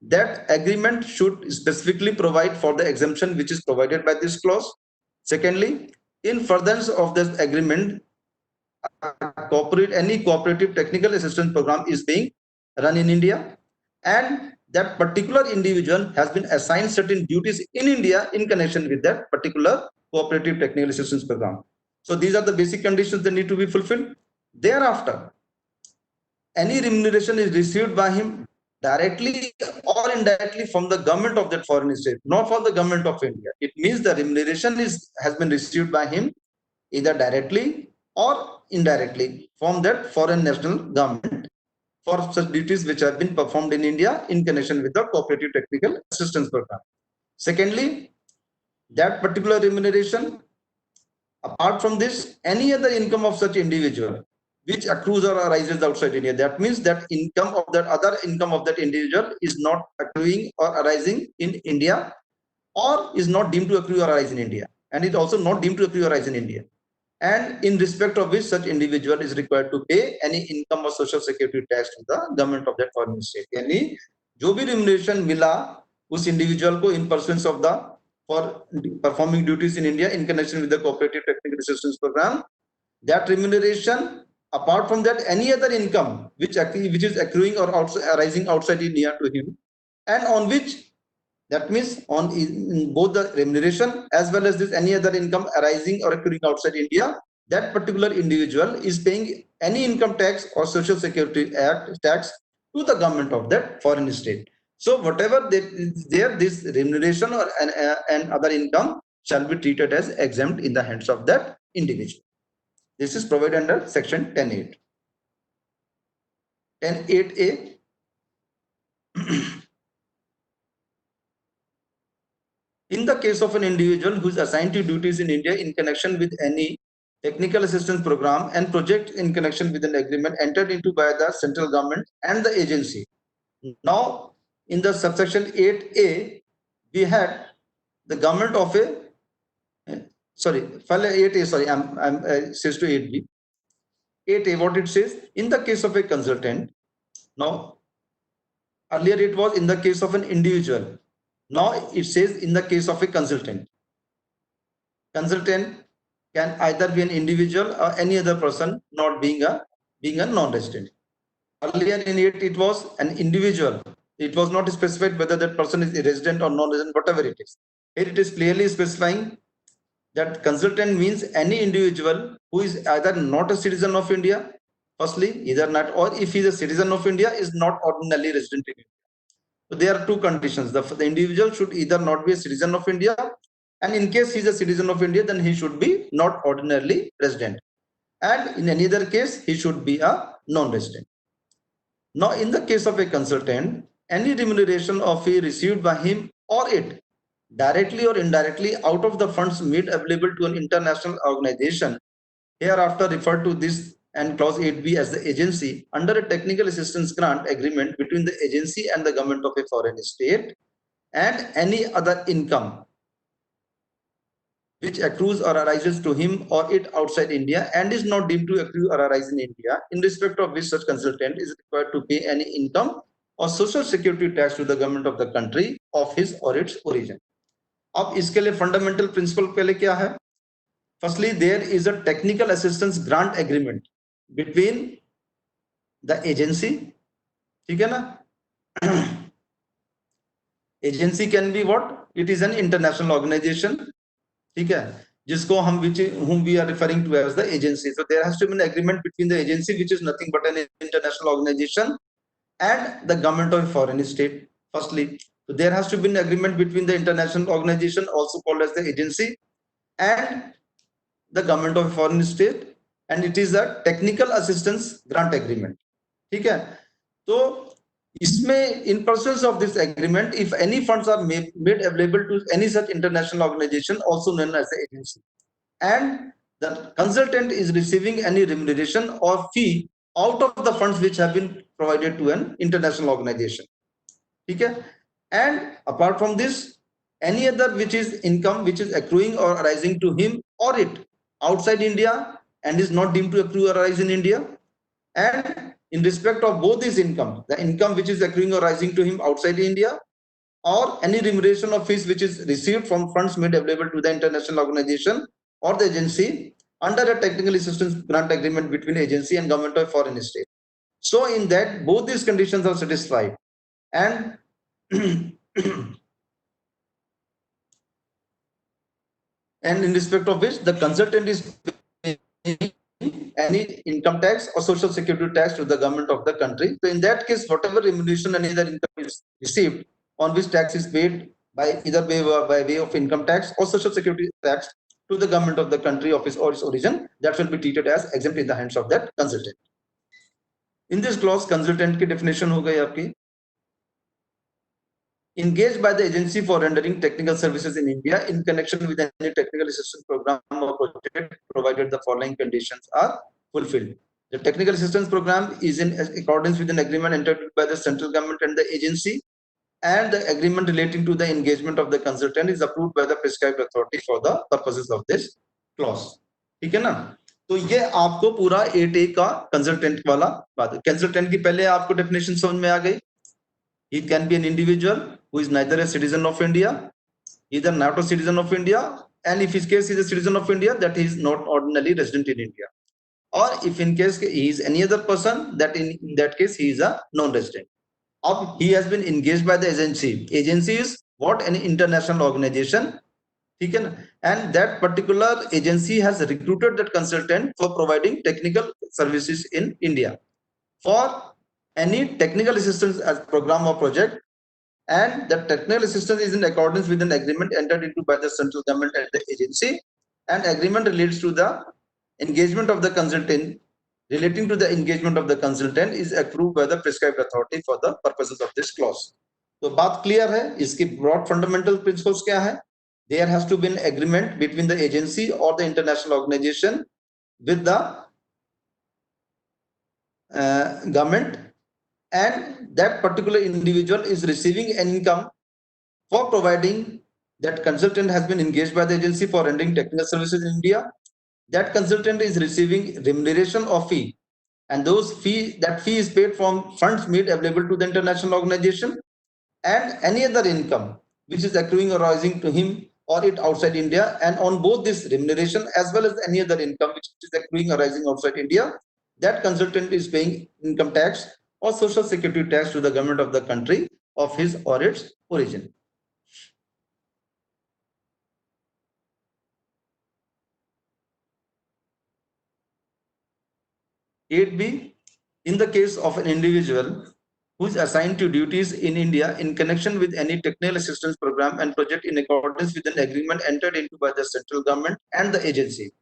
That agreement should specifically provide for the exemption which is provided by this clause. Secondly, in furtherance of this agreement, any cooperative technical assistance program is being run in India, and that particular individual has been assigned certain duties in India in connection with that particular cooperative technical assistance program. So these are the basic conditions that need to be fulfilled. Thereafter, any remuneration is received by him directly or indirectly from the government of that foreign state, not from the government of India. It means the remuneration has been received by him either directly or indirectly from that foreign national government for such duties which have been performed in India in connection with the cooperative technical assistance program. Secondly, that particular remuneration, apart from this, any other income of such individual which accrues or arises outside India, that means that other income of that individual is not accruing or arising in India, or is not deemed to accrue or arise in India, and is also not deemed to accrue or arise in India, and in respect of which such individual is required to pay any income or social security tax to the government of that foreign state. यानी जो भी remuneration मिला उस individual को in pursuance of the for performing duties in India in connection with the cooperative technical assistance program, that remuneration, apart from that, any other income which is accruing or arising outside India to him, and on which, that means on in both the remuneration as well as this any other income arising or accruing outside India, that particular individual is paying any income tax or social security tax to the government of that foreign state. So whatever there, this remuneration or and other income shall be treated as exempt in the hands of that individual. This is provided under section 10.8. 10.8a. In the case of an individual who is assigned to duties in India in connection with any technical assistance program and project in connection with an agreement entered into by the central government and the agency. Now, in the subsection 8a, we had the government of a, sorry, 8a, sorry, I'm says to 8b. 8a, what it says, in the case of a consultant, now, earlier it was in the case of an individual. Now it says in the case of a consultant. Consultant can either be an individual or any other person not being a non-resident. Earlier in it was an individual. It was not specified whether that person is a resident or non-resident, whatever it is. Here it is clearly specifying that consultant means any individual who is either not a citizen of India, firstly, either not, or if he is a citizen of India, is not ordinarily resident in India. So there are two conditions. The individual should either not be a citizen of India, and in case he is a citizen of India, then he should be not ordinarily resident. And in any other case, he should be a non-resident. Now, in the case of a consultant, any remuneration of fee received by him or it, directly or indirectly, out of the funds made available to an international organization, hereafter referred to this and clause 8b as the agency, under a technical assistance grant agreement between the agency and the government of a foreign state, and any other income which accrues or arises to him or it outside India and is not deemed to accrue or arise in India, in respect of which such consultant is required to pay any income or social security tax to the government of the country of his or its origin. अब इसके लिए fundamental principle पहले क्या है? Firstly, there is a technical assistance grant agreement between the agency, ठीक है ना? Agency can be what? It is an international organization, ठीक है, जिसको हम whom we are referring to as the agency. So there has to be an agreement between the agency, which is nothing but an international organization, and the government of a foreign state. Firstly, So there has to be an agreement between the international organization, also called as the agency, and the government of a foreign state, and it is a technical assistance grant agreement. ठीक है? तो इसमें in pursuance of this agreement, if any funds are made available to any such international organization, also known as the agency, and the consultant is receiving any remuneration or fee out of the funds which have been provided to an international organization. Okay? And apart from this, any other which is income which is accruing or arising to him or it outside India and is not deemed to accrue or arise in India, and in respect of both these income, the income which is accruing or arising to him outside India, or any remuneration of fees which is received from funds made available to the international organization or the agency under a technical assistance grant agreement between agency and government of foreign state. So in that both these conditions are satisfied, and and in respect of which the consultant is paying any income tax or social security tax to the government of the country. So in that case, whatever remuneration and other income is received on which tax is paid by either by way of income tax or social security tax to the government of the country of its origin, that will be treated as exempt in the hands of that consultant. In this clause, consultant की definition हो गई आपकी. Engaged by the agency for rendering technical services in India in connection with any technical assistance program or project, provided the following conditions are fulfilled. The technical assistance program is in accordance with an agreement entered by the central government and the agency, and the agreement relating to the engagement of the consultant is approved by the prescribed authority for the purposes of this clause. ठीक है ना? तो ये आपको पूरा 8A का consultant वाला बात है. कंसल्टेंट की पहले आपको डेफिनेशन समझ में आ गई. He can be an individual who is neither a citizen of India, either not a citizen of India, and if his case is a citizen of India, that he is not ordinarily resident in India. Or if in case he is any other person, that in that case he is a non-resident. Or he has been engaged by the agency. Agency is what? An international organization. And that particular agency has recruited that consultant for providing technical services in India for any technical assistance as program or project, and the technical assistance is in accordance with an agreement entered into by the central government and the agency, and agreement relates to the engagement of the consultant. Relating to the engagement of the consultant is approved by the prescribed authority for the purposes of this clause. तो बात clear है. इसकी broad fundamental principles क्या है? There has to be an agreement between the agency or the international organization with the government, and that particular individual is receiving an income for providing. That consultant has been engaged by the agency for rendering technical services in India. That consultant is receiving remuneration or fee, and that fee is paid from funds made available to the international organization, and any other income which is accruing or arising to him or it outside India, and on both this remuneration as well as any other income which is accruing or arising outside India, that consultant is paying income tax or social security tax to the government of the country of his or its origin. 8B, in the case of an individual who is assigned to duties in India in connection with any technical assistance program and project in accordance with an agreement entered into by the central government and the agency.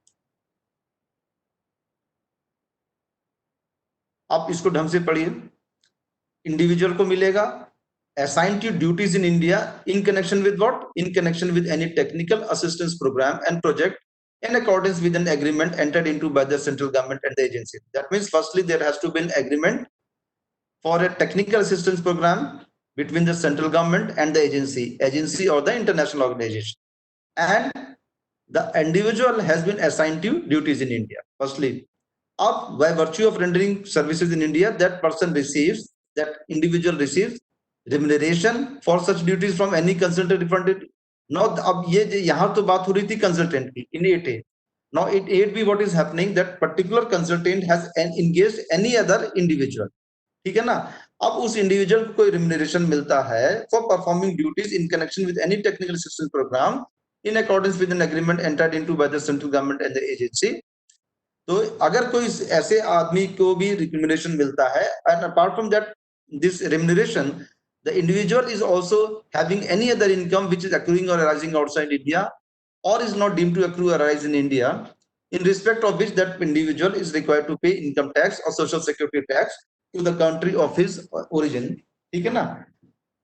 आप इसको ढंग से पढ़िए. Individual को मिलेगा assigned to duties in India in connection with what? In connection with any technical assistance program and project in accordance with an agreement entered into by the central government and the agency. That means firstly there has to be an agreement for a technical assistance program between the central government and the agency or the international organization, and the individual has been assigned to duties in India. Firstly, by virtue of rendering services in India, that individual receives remuneration for such duties from any consultant refunded. Now, अब ये यहाँ तो बात हो रही थी consultant की in 8A. Now in 8B, what is happening? That particular consultant has engaged any other individual. ठीक है ना? अब उस इंडिविजुअल को कोई रिम्यूनरेशन मिलता है for performing duties in connection with any technical assistance program in accordance with an agreement entered into by the central government and the agency. तो अगर कोई ऐसे आदमी को भी रिम्यूनरेशन मिलता है, and apart from that this remuneration, the individual is also having any other income which is accruing or arising outside India or is not deemed to accrue or arise in India, in respect of which that individual is required to pay income tax or social security tax to the country of his origin. ठीक है ना?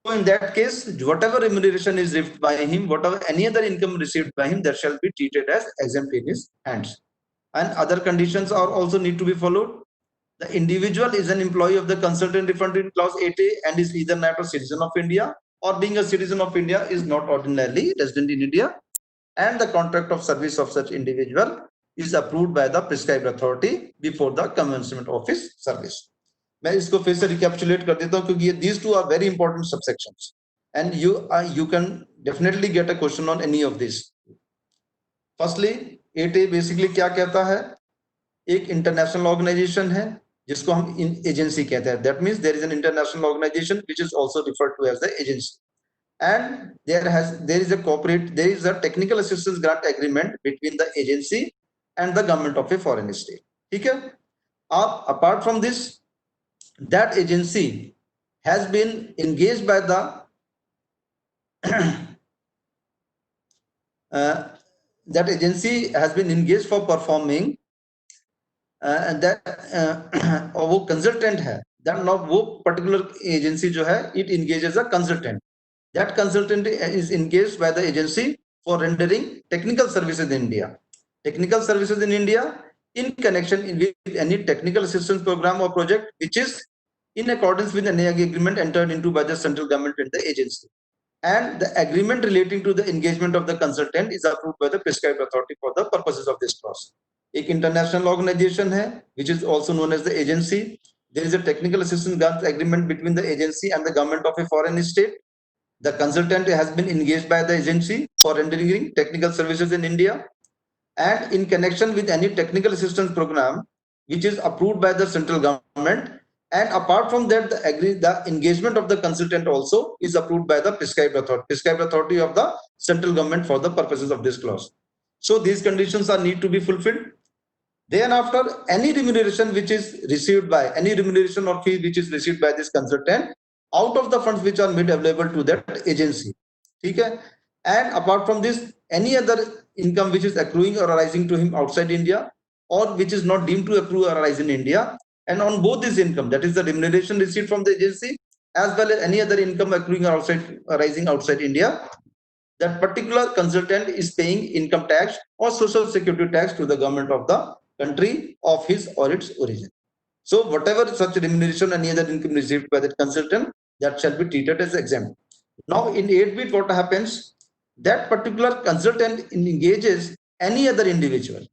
So in that case, whatever remuneration is received by him, whatever any other income received by him, that shall be treated as exempt in his hands. And other conditions are also need to be followed. The individual is an employee of the consultant referred to in clause 8A and is either not a citizen of India or being a citizen of India is not ordinarily resident in India, and the contract of service of such individual is approved by the prescribed authority before the commencement of his service. मैं इसको फिर से recapitulate कर देता हूं क्योंकि ये these two are very important subsections and you can definitely get a question on any of these. Firstly, 8A basically क्या कहता है? एक इंटरनेशनल ऑर्गेनाइजेशन है जिसको हम एजेंसी कहते हैं. That means there is an international organisation which is also referred to as the agency, and there is a technical assistance grant agreement between the agency and the government of a foreign state. ठीक है? Apart from this, that agency has been engaged by the that agency has been engaged for performing और वो consultant है. That now वो particular agency जो है it engages a consultant. That consultant is engaged by the agency for rendering technical services in India. Technical services in India in connection with any technical assistance program or project which is in accordance with any agreement entered into by the central government and the agency. And the agreement relating to the engagement of the consultant is approved by the prescribed authority for the purposes of this clause. एक international organization है which is also known as the agency. There is a technical assistance grant agreement between the agency and the government of a foreign state. The consultant has been engaged by the agency for rendering technical services in India, and in connection with any technical assistance program which is approved by the central government, and apart from that the engagement of the consultant also is approved by the prescribed authority of the central government for the purposes of this clause. So these conditions are need to be fulfilled. Then after, any remuneration which is received by any remuneration or fee which is received by this consultant out of the funds which are made available to that agency, ठीक है? And apart from this, any other income which is accruing or arising to him outside India or which is not deemed to accrue or arise in India, and on both this income, that is the remuneration received from the agency as well as any other income accruing or arising outside India, that particular consultant is paying income tax or social security tax to the government of the country of his or its origin. So whatever such remuneration, any other income received by that consultant, that shall be treated as exempt. Now in 8B, what happens? That particular consultant engages any other individual.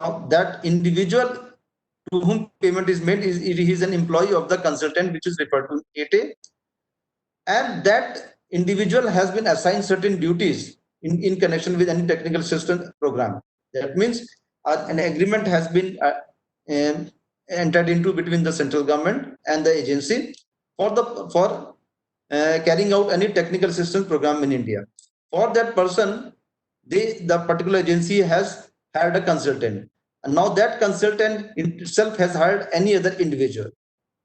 Now that individual to whom payment is made is he is an employee of the consultant which is referred to 8A, and that individual has been assigned certain duties in connection with any technical assistance program. That means an agreement has been entered into between the central government and the agency for carrying out any technical assistance program in India. For that person, the particular agency has hired a consultant, and now that consultant itself has hired any other individual,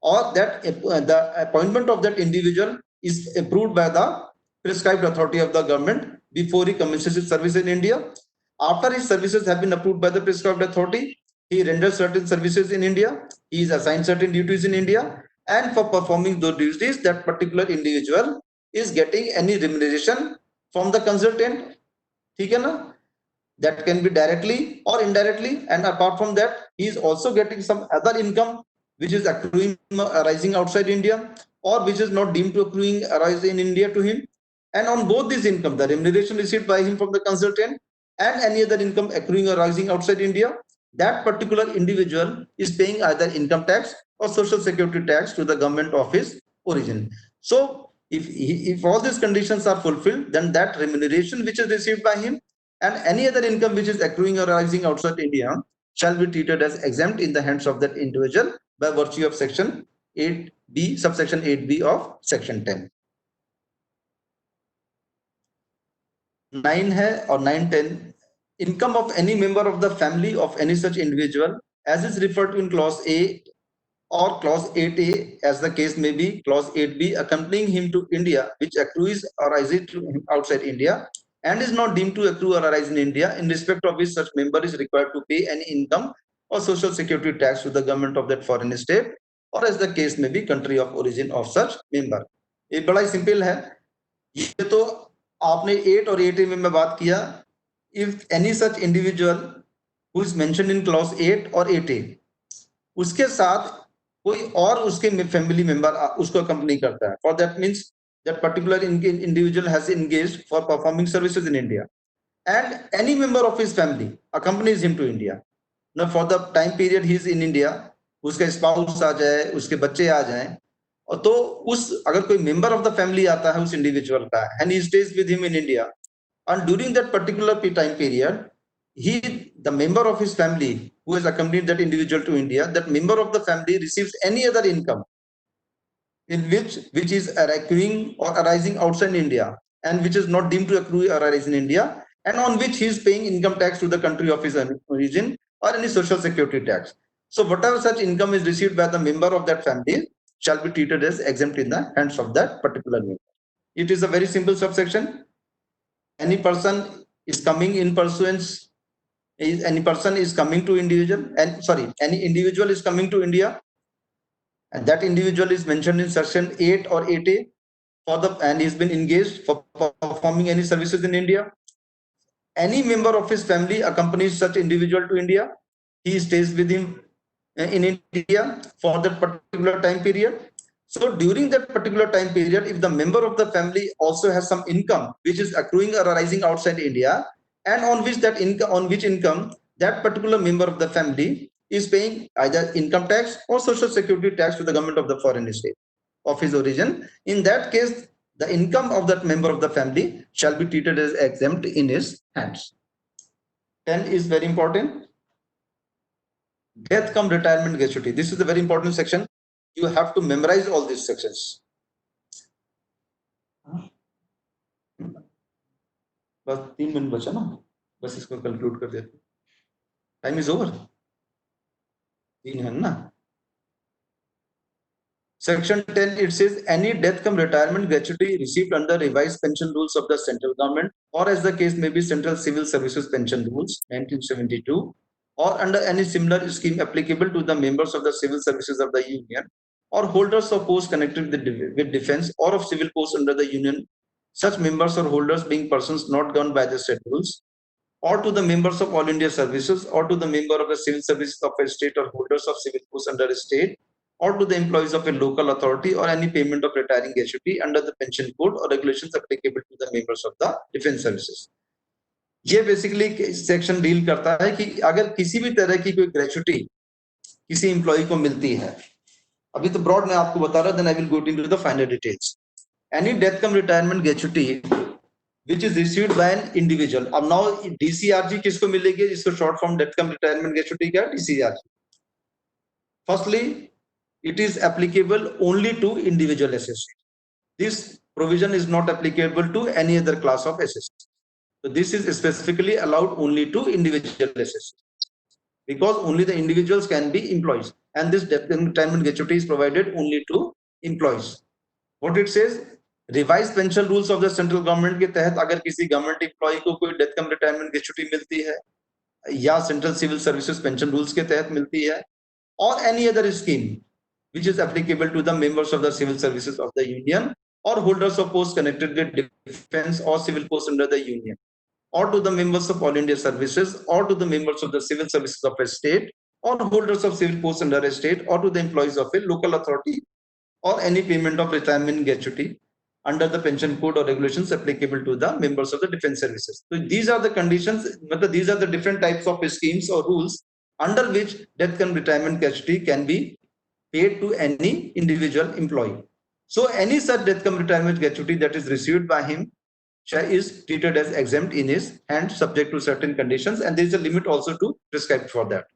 or that the appointment of that individual is approved by the prescribed authority of the government before he commences his service in India. After his services have been approved by the prescribed authority, he renders certain services in India, he is assigned certain duties in India, and for performing those duties, that particular individual is getting any remuneration from the consultant. ठीक है ना? That can be directly or indirectly, and apart from that, he is also getting some other income which is accruing arising outside India or which is not deemed to accruing arise in India to him. And on both these income, the remuneration received by him from the consultant and any other income accruing or arising outside India, that particular individual is paying either income tax or social security tax to the government of his origin. So if all these conditions are fulfilled, then that remuneration which is received by him and any other income which is accruing or arising outside India shall be treated as exempt in the hands of that individual by virtue of section 8B, subsection 8B of section 10. 9 है और 9-10, income of any member of the family of any such individual as is referred to in clause A or clause 8A, as the case may be, clause 8B, accompanying him to India, which accrues or arises to him outside India, and is not deemed to accrue or arise in India, in respect of which such member is required to pay any income or social security tax to the government of that foreign state, or as the case may be, country of origin of such member. ये बड़ा ही simple है. ये तो आपने 8 और 8A में मैं बात किया. If any such individual who is mentioned in clause 8 और 8A, उसके साथ कोई और उसके फैमिली मेंबर उसको अकम्पनी करता है, for that means that particular individual has engaged for performing services in India, and any member of his family accompanies him to India. Now for the time period he is in India, उसके spouse आ जाए, उसके बच्चे आ जाएं, और तो उस अगर कोई मेंबर ऑफ द फैमिली आता है उस इंडिविजुअल का, and he stage with him in India, and during that particular time period, the member of his family who has accompanied that individual to India, that member of the family receives any other income in which is accruing or arising outside India, and which is not deemed to accrue or arise in India, and on which he is paying income tax to the country of his origin or any social security tax. So whatever such income is received by the member of that family shall be treated as exempt in the hands of that particular member. It is a very simple subsection. Any person is coming in pursuance, any person is coming to individual, and sorry, any individual is coming to India, and that individual is mentioned in section 8 or 8A for the, and he's been engaged for performing any services in India. Any member of his family accompanies such individual to India, he stays with him in India for that particular time period. So during that particular time period, if the member of the family also has some income which is accruing or arising outside India, and on which that income that particular member of the family is paying either income tax or social security tax to the government of the foreign state of his origin, in that case the income of that member of the family shall be treated as exempt in his hands. 10 is very important. Death cum retirement gratuity. This is a very important section. You have to memorize all these sections. बस 3 minute बचा ना, बस इसको conclude कर देते. Time is over. 3 है ना. Section 10, it says any death cum retirement gratuity received under revised pension rules of the central government, or as the case may be Central Civil Services Pension Rules 1972, or under any similar scheme applicable to the members of the civil services of the union, or holders of posts connected with defense or of civil posts under the union, such members or holders being persons not governed by the state rules, or to the members of all India services, or to the member of the civil services of a state, or holders of civil posts under a state, or to the employees of a local authority, or any payment of retiring gratuity under the pension code or regulations applicable to the members of the defense services. ये basically section deal करता है कि अगर किसी भी तरह की कोई ग्रेचुटी किसी एम्प्लॉय को मिलती है, अभी तो ब्रॉड में आपको बता रहा, then I will go into the final details. Any death cum retirement gratuity which is received by an individual. अब now DCRG किसको मिलेगी, जिसको short form death cum retirement gratuity क्या, DCRG. Firstly, it is applicable only to individual assessment. This provision is not applicable to any other class of assessment. So this is specifically allowed only to individual assessment, because only the individuals can be employees, and this death retirement gratuity is provided only to employees. What it says, revise pension rules of the central government के तहत अगर किसी government employ को कोई death cum retirement gratuity मिलती है, या central civil services pension rules के तहत मिलती है, और any other scheme which is applicable to the members of the civil services of the union, or holders of posts connected with defense or civil posts under the union, or to the members of all India services, or to the members of the civil services of a state, or holders of civil posts under a state, or to the employees of a local authority, or any payment of retirement gratuity under the pension code or regulations applicable to the members of the defense services. So these are the conditions, these are the different types of schemes or rules under which death cum retirement gratuity can be paid to any individual employee. So any such death cum retirement gratuity that is received by him is treated as exempt in his hand, subject to certain conditions, and there is a limit also to prescribed for that.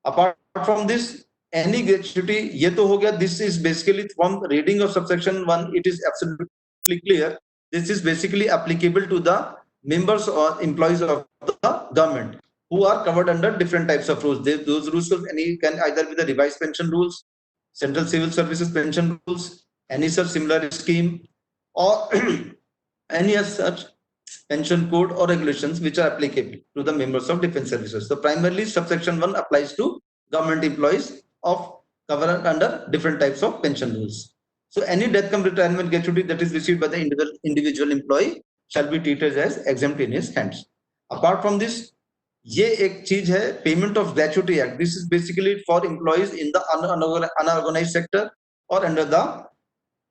Apart from this, any gratuity, ये तो हो गया. This is basically from reading of subsection 1, it is absolutely clear. This is basically applicable to the members or employees of the government who are covered under different types of rules. Those rules can either be the revised pension rules, Central Civil Services pension rules, any such similar scheme, or any as such pension code or regulations which are applicable to the members of defense services. So primarily subsection 1 applies to government employees of covered under different types of pension rules. So any death cum retirement gratuity that is received by the individual employee shall be treated as exempt in his hands. Apart from this, ये एक चीज है payment of gratuity act. This is basically for employees in the unorganised sector और under the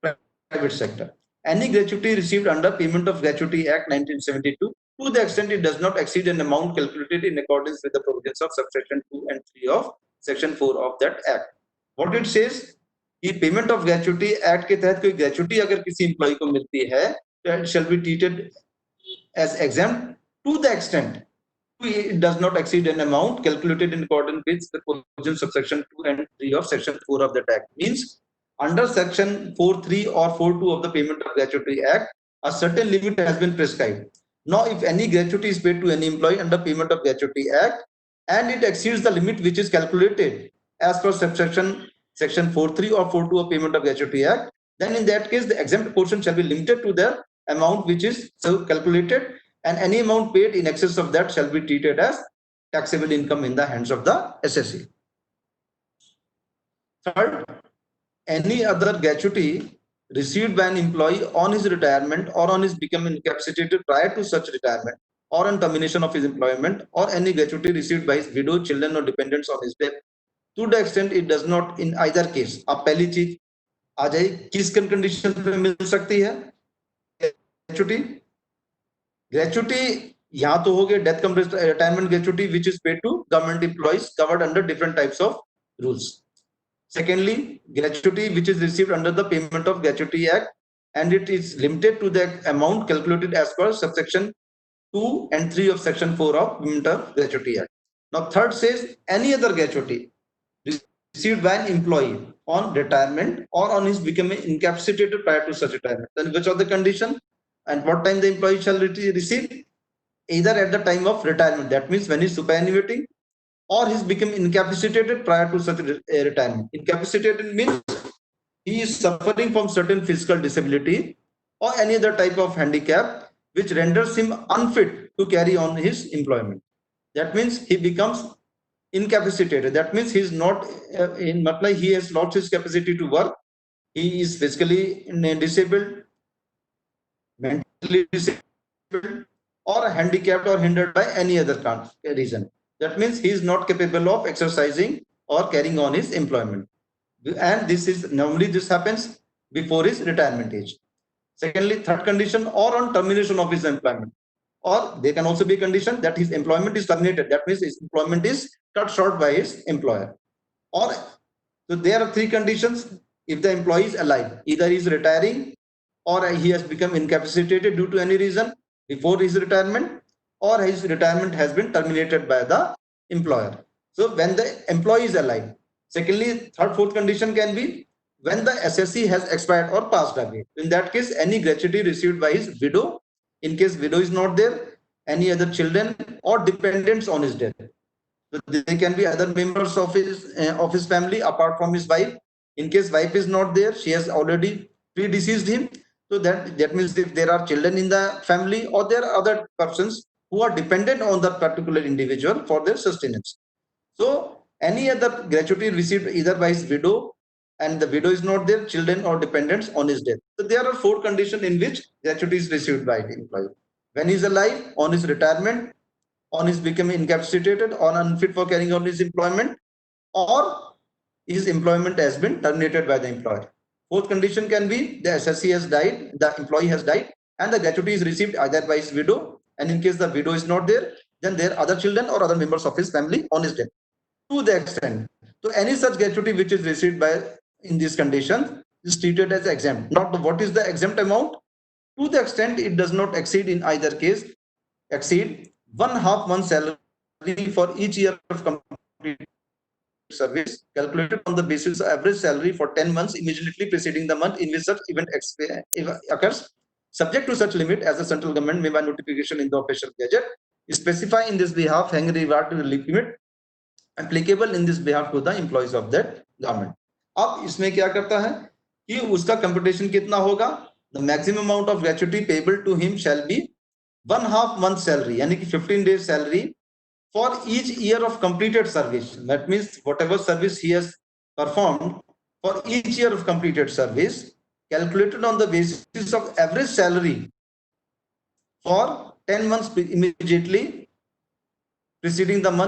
private sector. Any gratuity received under Payment of Gratuity Act 1972, to the extent it does not exceed an amount calculated in accordance with the provisions of subsection 2 and 3 of section 4 of that act. What it says कि Payment of Gratuity Act के तहत कोई gratuity अगर किसी employee को मिलती है, तो it shall be treated as exempt to the extent it does not exceed an amount calculated in accordance with the provisions of section 2 and 3 of section 4 of that act. Means under section 4.3 or 4.2 of the Payment of Gratuity Act, a certain limit has been prescribed. Now, if any gratuity is paid to any employee under Payment of Gratuity Act and it exceeds the limit which is calculated as per subsection section 4.3 or 4.2 of Payment of Gratuity Act, then in that case the exempt portion shall be limited to the amount which is so calculated, and any amount paid in excess of that shall be treated as taxable income in the hands of the SSE. Third, any other gratuity received by an employee on his retirement or on his becoming incapacitated prior to such retirement or on termination of his employment, or any gratuity received by his widow, children or dependents on his death, to the extent it does not in either case. अब पहली चीज आ जाए किस condition पे मिल सकती है gratuity. Gratuity यहाँ तो हो गया death cum retirement gratuity which is paid to government employees covered under different types of rules. Secondly, gratuity which is received under the Payment of Gratuity Act, and it is limited to the amount calculated as per subsection 2 and 3 of section 4 of Payment of Gratuity Act. Now third says any other gratuity received by an employee on retirement or on his becoming incapacitated prior to such retirement. Then which are the condition and what time the employee shall receive? Either at the time of retirement, that means when he is superannuating, or he's become incapacitated prior to such retirement. Incapacitated means he is suffering from certain physical disability or any other type of handicap which renders him unfit to carry on his employment. That means he becomes incapacitated. That means he is not he has lost his capacity to work. He is physically disabled, mentally disabled, or handicapped or hindered by any other reason. That means he is not capable of exercising or carrying on his employment, and this is normally this happens before his retirement age. Secondly, third condition, or on termination of his employment, or there can also be a condition that his employment is terminated. That means his employment is cut short by his employer. Or so there are three conditions. If the employee is alive, either he is retiring or he has become incapacitated due to any reason before his retirement, or his retirement has been terminated by the employer. So when the employee is alive. Secondly, third, fourth condition can be when the SSC has expired or passed away. In that case, any gratuity received by his widow, in case widow is not there, any other children or dependents on his death. So they can be other members of his family apart from his wife. In case wife is not there, she has already predeceased him. So that means if there are children in the family or there are other persons who are dependent on that particular individual for their sustenance. So any other gratuity received either by his widow, and the widow is not there, children or dependents on his death. So there are four conditions in which gratuity is received by the employee: when he is alive, on his retirement, on his becoming incapacitated or unfit for carrying on his employment, or his employment has been terminated by the employer. Fourth condition can be the SSC has died, the employee has died, and the gratuity is received either by his widow, and in case the widow is not there, then there are other children or other members of his family on his death. To the extent, so any such gratuity which is received by in these conditions is treated as exempt. Not what is the exempt amount? To the extent it does not exceed in either case exceed 1/2 month salary for each year of complete service, calculated on the basis of average salary for 10 months immediately preceding the month in which such event occurs, subject to such limit as the central government may by notification in the official gazette specify in this behalf hanging reward to the limit applicable in this behalf to the employees of that government. अब इसमें क्या करता है कि उसका computation कितना होगा, the maximum amount of gratuity payable to him shall be 1/2 month salary, यानी कि 15 days salary for each year of completed service. That means whatever service he has performed for each year of completed service, calculated on the basis of average salary for 10 months immediately preceding the month